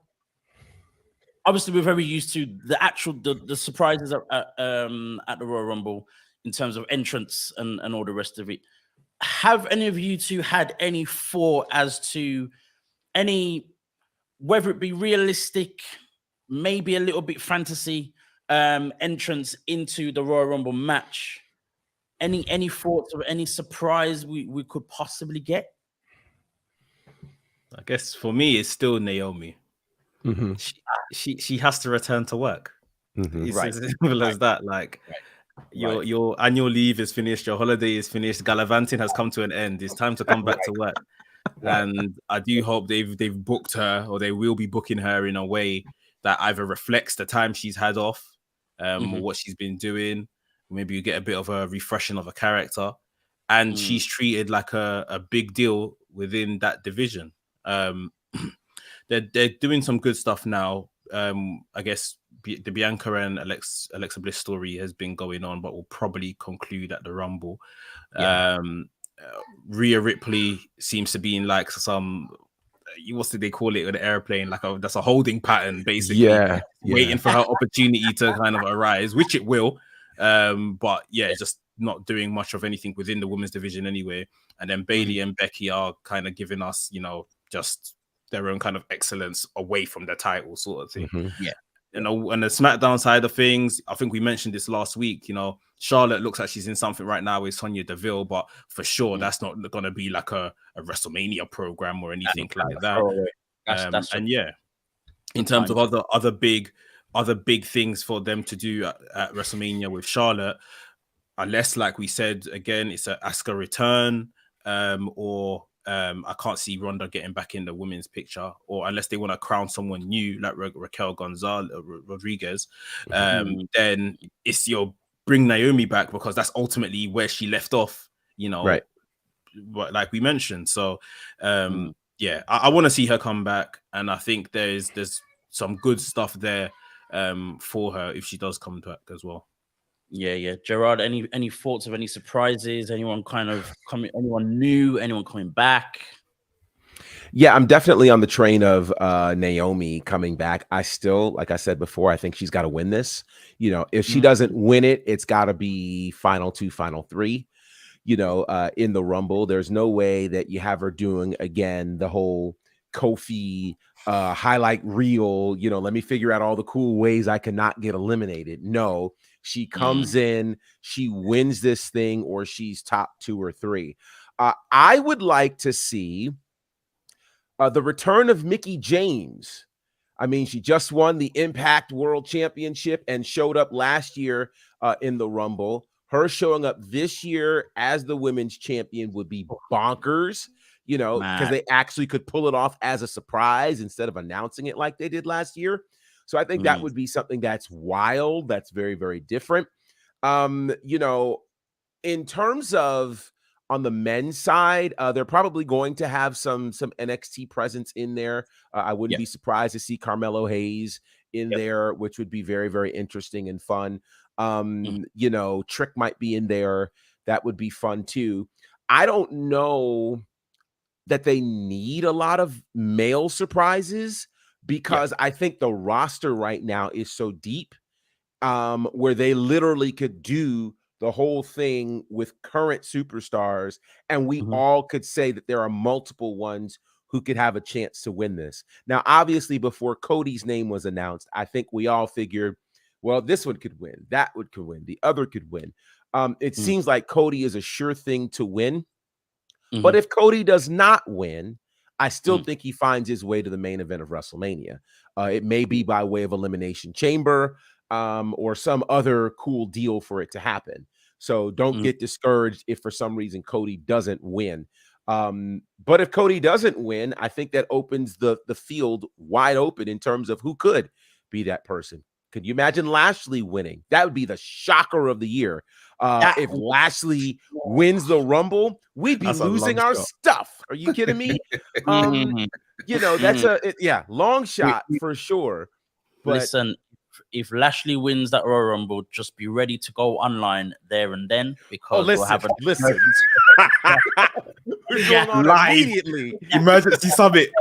B: obviously, we're very used to the surprises at the Royal Rumble in terms of entrance and all the rest of it. Have any of you two had any thought as to whether it be realistic, maybe a little bit fantasy entrance into the Royal Rumble match? Any thoughts of any surprise we could possibly get?
A: I guess for me, it's still Naomi. She has to return to work. It's as simple as that. Like your annual leave is finished, your holiday is finished, gallivanting has come to an end. It's time to come back to work. and I do hope they've booked her, or they will be booking her in a way that either reflects the time she's had off, or what she's been doing. Maybe you get a bit of a refreshing of a character, and she's treated like a big deal within that division. They're doing some good stuff now. I guess the Bianca and Alexa Bliss story has been going on, but will probably conclude at the Rumble. Rhea Ripley seems to be in like some, what did they call it with the airplane? Like that's a holding pattern, basically. Waiting for her opportunity to kind of arise, which it will. But yeah, just not doing much of anything within the women's division anyway. And then Bayley and Becky are kind of giving us, just their own kind of excellence away from the title sort of thing. And the SmackDown side of things, I think we mentioned this last week. Charlotte looks like she's in something right now with Sonya Deville, but for sure that's not going to be like a WrestleMania program or anything like that. And yeah, in terms of other big things for them to do at WrestleMania with Charlotte, unless, like we said again, it's an Asuka return, or I can't see Ronda getting back in the women's picture, or unless they want to crown someone new like Raquel Rodriguez, then it's bring Naomi back, because that's ultimately where she left off, right? Like we mentioned. So yeah, I want to see her come back, and I think there's some good stuff there for her if she does come back as well.
B: Yeah. Gerard, any thoughts of any surprises? Anyone kind of coming? Anyone new? Anyone coming back?
C: Yeah, I'm definitely on the train of Naomi coming back. I still, like I said before, I think she's got to win this. If she doesn't win it, it's got to be final 2, final 3. In the Rumble, there's no way that you have her doing again the whole Kofi highlight reel. Let me figure out all the cool ways I cannot get eliminated. No. She comes in, she wins this thing, or she's top 2 or 3. I would like to see the return of Mickie James. I mean, she just won the Impact World Championship and showed up last year in the Rumble. Her showing up this year as the women's champion would be bonkers, because they actually could pull it off as a surprise instead of announcing it like they did last year. So I think that would be something that's wild. That's very, very different. In terms of on the men's side, they're probably going to have some NXT presence in there. I wouldn't be surprised to see Carmelo Hayes in there, which would be very, very interesting and fun. Trick might be in there. That would be fun too. I don't know that they need a lot of male surprises, because I think the roster right now is so deep, where they literally could do the whole thing with current superstars, and we all could say that there are multiple ones who could have a chance to win this. Now, obviously, before Cody's name was announced, I think we all figured, well, this one could win, that one could win, the other could win. It seems like Cody is a sure thing to win. But if Cody does not win, I still think he finds his way to the main event of WrestleMania. It may be by way of Elimination Chamber, or some other cool deal for it to happen. So don't get discouraged if for some reason Cody doesn't win. But if Cody doesn't win, I think that opens the field wide open in terms of who could be that person. Could you imagine Lashley winning? That would be the shocker of the year. If Lashley wins the Rumble, we'd be losing our stuff. Are you kidding me? That's a long shot for sure. But
B: listen, if Lashley wins that Royal Rumble, just be ready to go online there and then, because we'll have a
C: we're going on live immediately.
A: Emergency summit.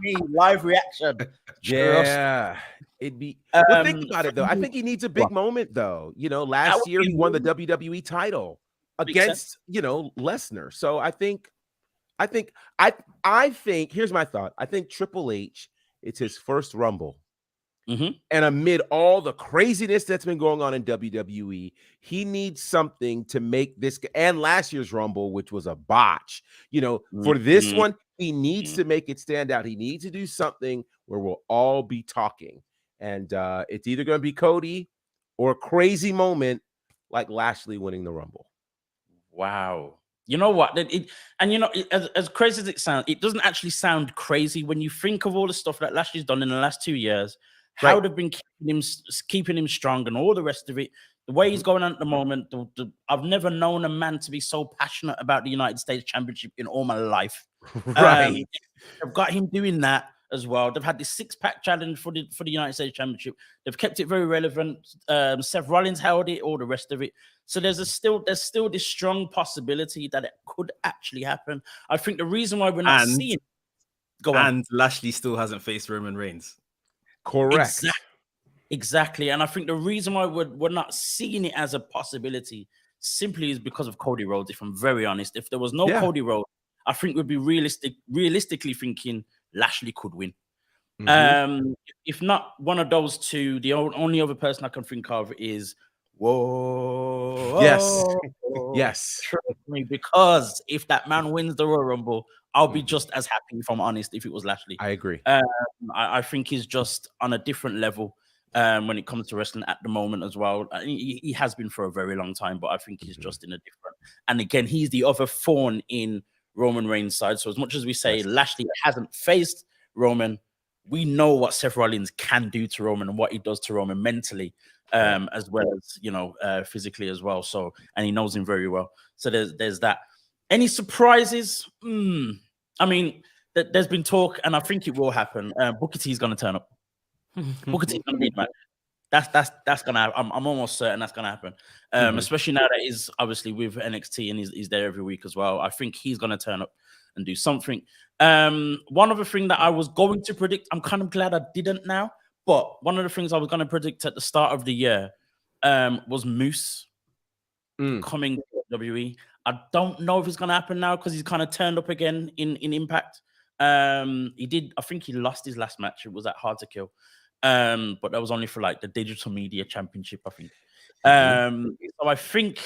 B: Me, live reaction.
C: Yeah. It'd be think about it though. I think he needs a big moment though. Last year he won the WWE title against, Lesnar. So I think here's my thought. I think Triple H, it's his first Rumble. And amid all the craziness that's been going on in WWE, he needs something to make this, and last year's Rumble, which was a botch, for this one, he needs to make it stand out. He needs to do something where we'll all be talking. And it's either going to be Cody or a crazy moment like Lashley winning the Rumble.
B: Wow. You know what? As crazy as it sounds, it doesn't actually sound crazy when you think of all the stuff that Lashley's done in the last 2 years, how they've been keeping him strong and all the rest of it. The way he's going on at the moment, I've never known a man to be so passionate about the United States Championship in all my life.
C: Right.
B: They've got him doing that as well. They've had this 6-pack challenge for the United States Championship. They've kept it very relevant. Seth Rollins held it, all the rest of it. So there's still this strong possibility that it could actually happen. I think the reason why we're not seeing
A: and Lashley still hasn't faced Roman Reigns.
C: Correct.
B: Exactly. And I think the reason why we're not seeing it as a possibility simply is because of Cody Rhodes, if I'm very honest. If there was no Cody Rhodes, I think we'd be realistically thinking Lashley could win. If not one of those two, the only other person I can think of is
C: Yes.
B: Trust me, because if that man wins the Royal Rumble, I'll be just as happy, if I'm honest, if it was Lashley.
C: I agree.
B: I think he's just on a different level when it comes to wrestling at the moment as well. He has been for a very long time, but I think he's just in a different. And again, he's the other thorn in Roman Reigns' side. So as much as we say Lashley hasn't faced Roman, we know what Seth Rollins can do to Roman and what he does to Roman mentally, as well as physically as well. So, and he knows him very well. So there's that. Any surprises? I mean, there's been talk, and I think it will happen. Booker T is going to turn up. Booker T is going to lead match. That's gonna happen. I'm almost certain that's gonna happen. Especially now that he's obviously with NXT and he's there every week as well. I think he's gonna turn up and do something. One other thing that I was going to predict, I'm kind of glad I didn't now, but one of the things I was gonna predict at the start of the year was Moose coming to WWE. I don't know if it's gonna happen now because he's kind of turned up again in Impact. He did, I think he lost his last match. It was at Hard to Kill. But that was only for like the Digital Media Championship, I think. So I think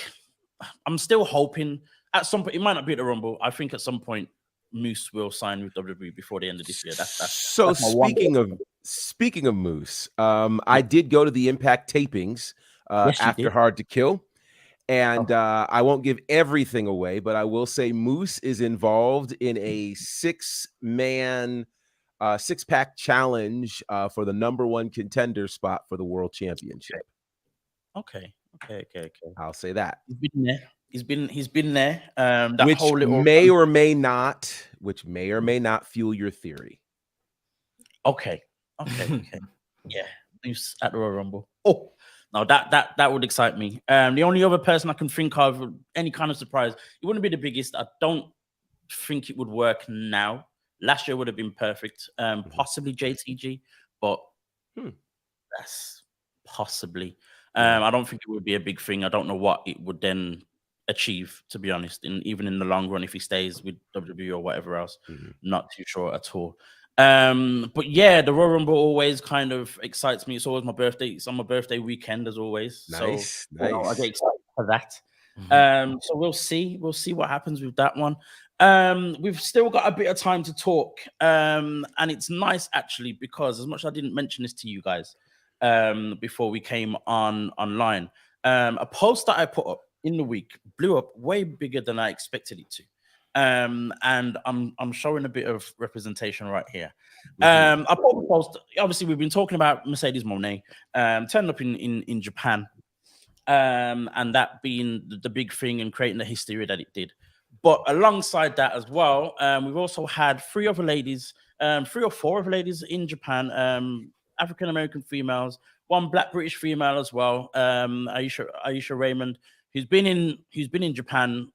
B: I'm still hoping at some point, it might not be at the Rumble. I think at some point Moose will sign with WWE before the end of this year.
C: So speaking of Moose, I did go to the Impact tapings after Hard to Kill. And I won't give everything away, but I will say Moose is involved in a 6-pack challenge for the #1 contender spot for the World Championship.
B: Okay.
C: I'll say that.
B: He's been there. He's been there.
C: Which may or may not fuel your theory.
B: Okay. Yeah. Moose at the Royal Rumble. Oh. No, that would excite me. The only other person I can think of, any kind of surprise, it wouldn't be the biggest. I don't think it would work now. Last year would have been perfect. Possibly JTG, but that's possibly. I don't think it would be a big thing. I don't know what it would then achieve, to be honest. Even in the long run, if he stays with WWE or whatever else, not too sure at all. But yeah, the Royal Rumble always kind of excites me. It's always my birthday. It's on my birthday weekend as always.
C: Nice.
B: I get excited for that. So we'll see what happens with that one. We've still got a bit of time to talk. And it's nice actually, because as much as I didn't mention this to you guys before we came online, a post that I put up in the week blew up way bigger than I expected it to. And I'm showing a bit of representation right here. I put a post. Obviously, we've been talking about Mercedes Moné turning up in Japan, and that being the big thing and creating the history that it did. But alongside that as well, we've also had 3 or 4 other ladies in Japan, African American females, 1 Black British female as well, Aisha Raymond, who's been in Japan,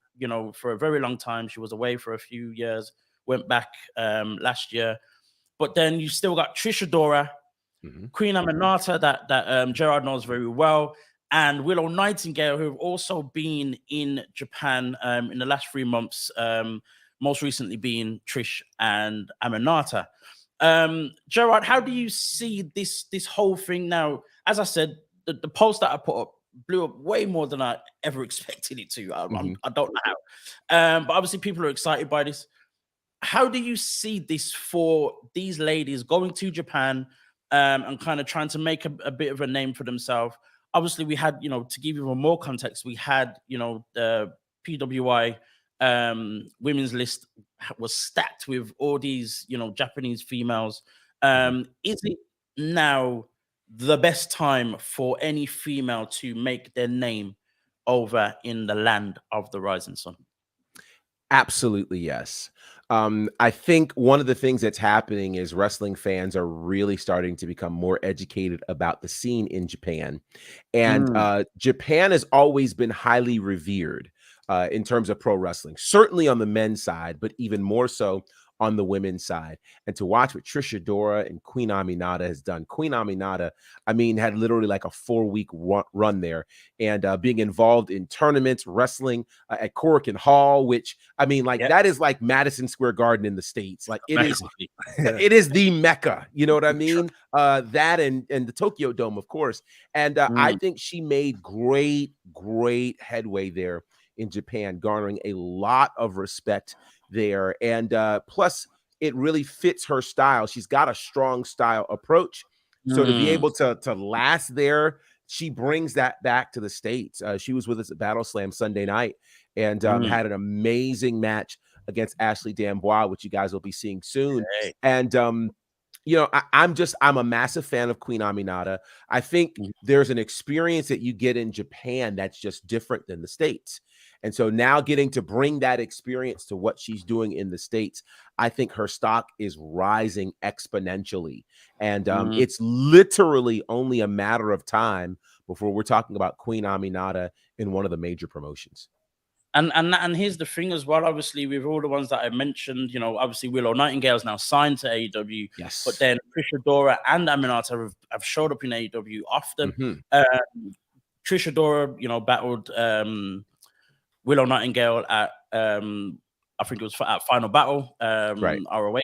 B: for a very long time. She was away for a few years, went back last year. But then you still got Trish Adora, Queen Aminata, that Gerard knows very well, and Willow Nightingale, who have also been in Japan in the last 3 months, most recently being Trish and Aminata. Gerard, how do you see this whole thing now? As I said, the post that I put up blew up way more than I ever expected it to. I don't know how. But obviously people are excited by this. How do you see this for these ladies going to Japan and kind of trying to make a bit of a name for themselves? Obviously we had, to give you more context, we had, the PWI women's list was stacked with all these, Japanese females. Is it now the best time for any female to make their name over in the land of the rising sun?
C: Absolutely, yes. I think one of the things that's happening is wrestling fans are really starting to become more educated about the scene in Japan. And Japan has always been highly revered in terms of pro wrestling, certainly on the men's side, but even more so on the women's side. And to watch what Trish Adora and Queen Aminata has done. Queen Aminata, I mean, had literally like a 4-week run there, and being involved in tournaments, wrestling at Korakuen Hall, which, I mean, like that is like Madison Square Garden in the States. Like it is, it is the Mecca. You know what I mean? That and the Tokyo Dome, of course. And I think she made great headway there in Japan, garnering a lot of respect there. And plus, it really fits her style. She's got a strong style approach. So to be able to last there, she brings that back to the States. She was with us at Battle Slam Sunday night and had an amazing match against Ashley D'Amboise, which you guys will be seeing soon.
B: Hey.
C: And I'm a massive fan of Queen Aminata. I think there's an experience that you get in Japan that's just different than the States. And so now getting to bring that experience to what she's doing in the States, I think her stock is rising exponentially. And it's literally only a matter of time before we're talking about Queen Aminata in one of the major promotions.
B: And here's the thing as well, obviously, with all the ones that I mentioned, obviously Willow Nightingale's now signed to AEW,
C: yes,
B: but then Trish Adora and Aminata have showed up in AEW often. Trish Adora, battled Willow Nightingale at I think it was at Final Battle, ROH,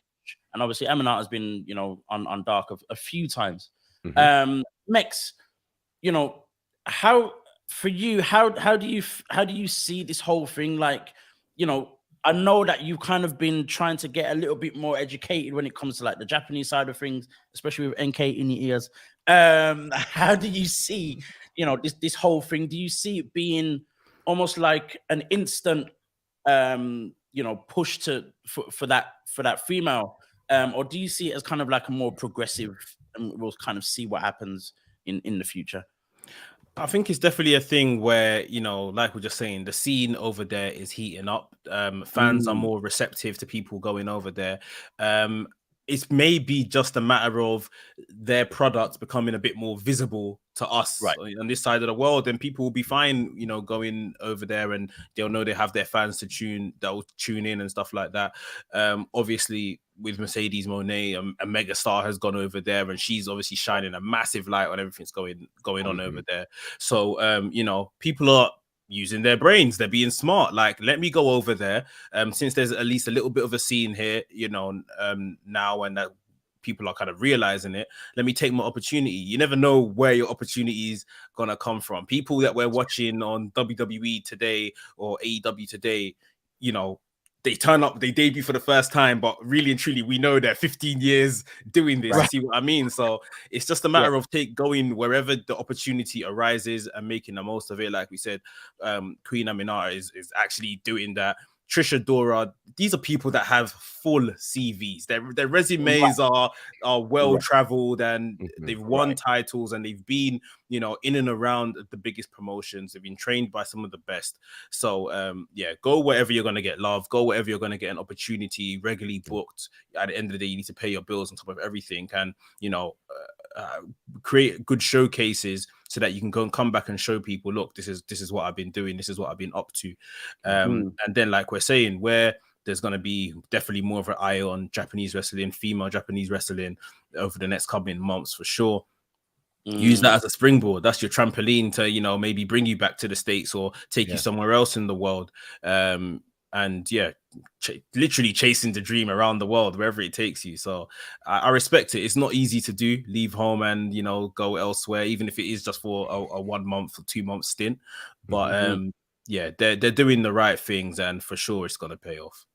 B: and obviously Aminata has been, on Dark a few times. Mex, how for you, how do you see this whole thing? Like, I know that you've kind of been trying to get a little bit more educated when it comes to like the Japanese side of things, especially with NK in your ears. How do you see, this whole thing? Do you see it being almost like an instant, push for that female, or do you see it as kind of like a more progressive, and we'll kind of see what happens in the future?
A: I think it's definitely a thing where, like we're just saying, the scene over there is heating up. Fans are more receptive to people going over there. It's maybe just a matter of their products becoming a bit more visible to us on this side of the world, and people will be fine, going over there, and they'll know they have their fans that'll tune in and stuff like that. Obviously, with Mercedes Moné, a mega star has gone over there, and she's obviously shining a massive light on everything's going on over there. So, people are using their brains. They're being smart. Like, let me go over there. Since there's at least a little bit of a scene here, now, and that people are kind of realizing it, let me take my opportunity. You never know where your opportunity is gonna come from. People that we're watching on WWE today or AEW today, they turn up, they debut for the first time, but really and truly, we know they're 15 years doing this. You see what I mean? So it's just a matter of going wherever the opportunity arises and making the most of it. Like we said, Queen Aminata is actually doing that. Trish Adora, these are people that have full CVs. Their resumes are well traveled, and they've won titles, and they've been, in and around the biggest promotions. They've been trained by some of the best. So go wherever you're gonna get love. Go wherever you're gonna get an opportunity, regularly booked. At the end of the day, you need to pay your bills on top of everything, and create good showcases so that you can go and come back and show people, look, this is what I've been doing, this is what I've been up to. And then, like we're saying, where there's going to be definitely more of an eye on Japanese wrestling, female Japanese wrestling over the next coming months for sure. Use that as a springboard. That's your trampoline to, maybe bring you back to the States or take you somewhere else in the world. And literally chasing the dream around the world, wherever it takes you. So I respect it. It's not easy to do, leave home and, go elsewhere, even if it is just for a 1 month or 2 month stint. But they're doing the right things, and for sure it's going to pay off.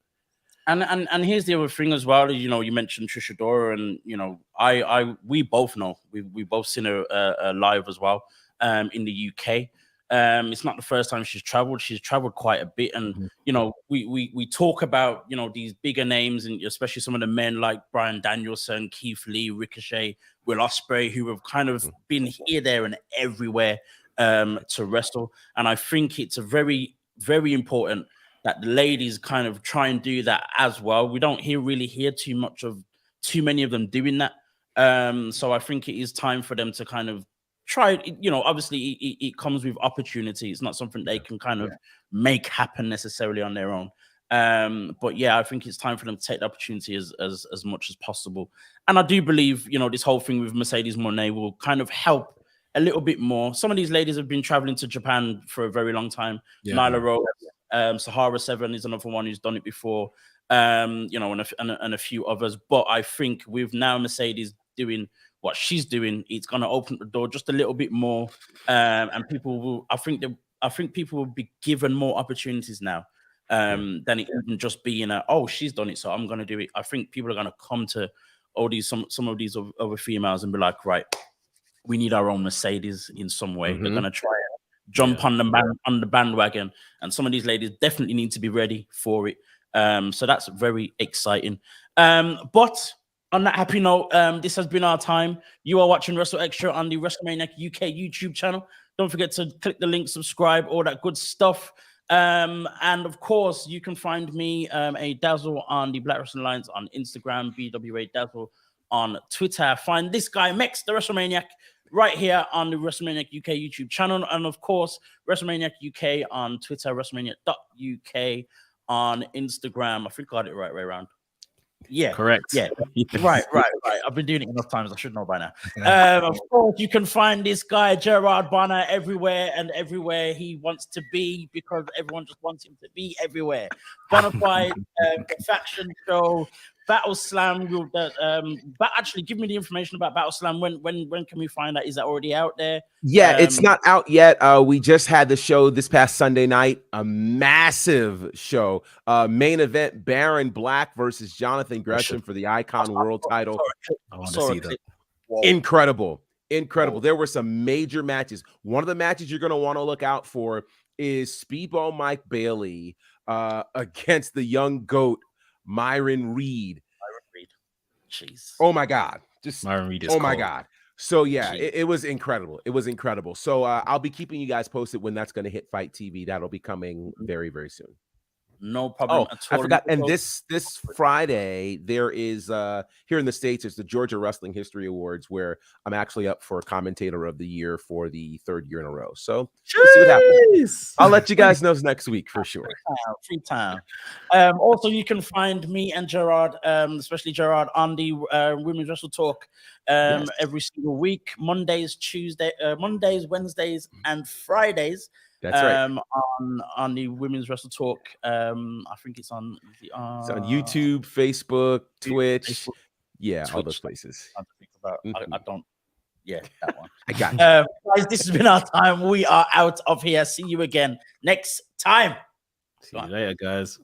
B: And here's the other thing as well. You mentioned Trish Adora, and we both know, we both seen her live as well in the UK. It's not the first time she's traveled. She's traveled quite a bit, and you know, we talk about, you know, these bigger names, and especially some of the men like Bryan Danielson, Keith Lee, Ricochet, Will Ospreay, who have kind of been here, there, and everywhere to wrestle. And I think it's a very, very important that the ladies kind of try and do that as well. We don't really hear too many of them doing that. So I think it is time for them to kind of try it. You know, obviously it comes with opportunity. It's not something they can kind of make happen necessarily on their own. But yeah, I think it's time for them to take the opportunity as much as possible. And I do believe, you know, this whole thing with Mercedes Moné will kind of help a little bit more. Some of these ladies have been traveling to Japan for a very long time. Nyla Rose, Sahara 7 is another one who's done it before. You know, and a few others. But I think with now Mercedes doing what she's doing, it's going to open the door just a little bit more, and people will. I think people will be given more opportunities now than it even just being oh, she's done it, so I'm going to do it. I think people are going to come to all these some of these other females and be like, right, we need our own Mercedes in some way. They're going to try and jump on the bandwagon, and some of these ladies definitely need to be ready for it. So that's very exciting. But on that happy note, this has been our time. You are watching WrstlXtra on the Wrestlemaniac UK YouTube channel. Don't forget to click the link, subscribe, all that good stuff. And of course, you can find me a Dazzle on the Black Wrestling Alliance on Instagram, BWA Dazzle on Twitter. Find this guy, Mex, the Wrestlemaniac, right here on the Wrestlemaniac UK YouTube channel. And of course, Wrestlemaniac UK on Twitter, Wrestlemaniac.uk on Instagram. I think I got it right way around. Yeah,
A: correct.
B: Yeah, right. I've been doing it enough times. I should know by now. Of course, you can find this guy Gerard Bonner everywhere and everywhere he wants to be, because everyone just wants him to be everywhere. Bonafide, Faction Show, Battle Slam. But actually, give me the information about Battle Slam. When can we find that? Is that already out there?
C: Yeah, it's not out yet. We just had the show this past Sunday night, a massive show. Main event: Baron Black versus Jonathan Gresham for the Icon World title.
A: I want to see that.
C: Incredible. There were some major matches. One of the matches you're going to want to look out for is Speedball Mike Bailey against the young GOAT Myron Reed.
B: Jeez.
C: Oh my God. Just
A: Myron Reed is
C: oh my
A: cold.
C: God. So yeah, it was incredible. So I'll be keeping you guys posted when that's going to hit Fight TV. That'll be coming very, very soon.
B: No problem at all.
C: I forgot. And this Friday, there is here in the States, it's the Georgia Wrestling History Awards, where I'm actually up for Commentator of the Year for the 3rd year in a row. So we'll see what happens. I'll let you guys know next week for sure.
B: Free time. Also, you can find me and Gerard, especially Gerard, on the Women's Wrestle Talk every single week, Mondays, Wednesdays, and Fridays.
C: That's right.
B: On the Women's Wrestle Talk. I think it's on
C: it's on YouTube, Facebook, Twitch. Yeah, all those places.
B: I think about. I don't. Yeah, that one.
C: I got you.
B: Guys, this has been our time. We are out of here. See you again next time.
A: See you later, guys.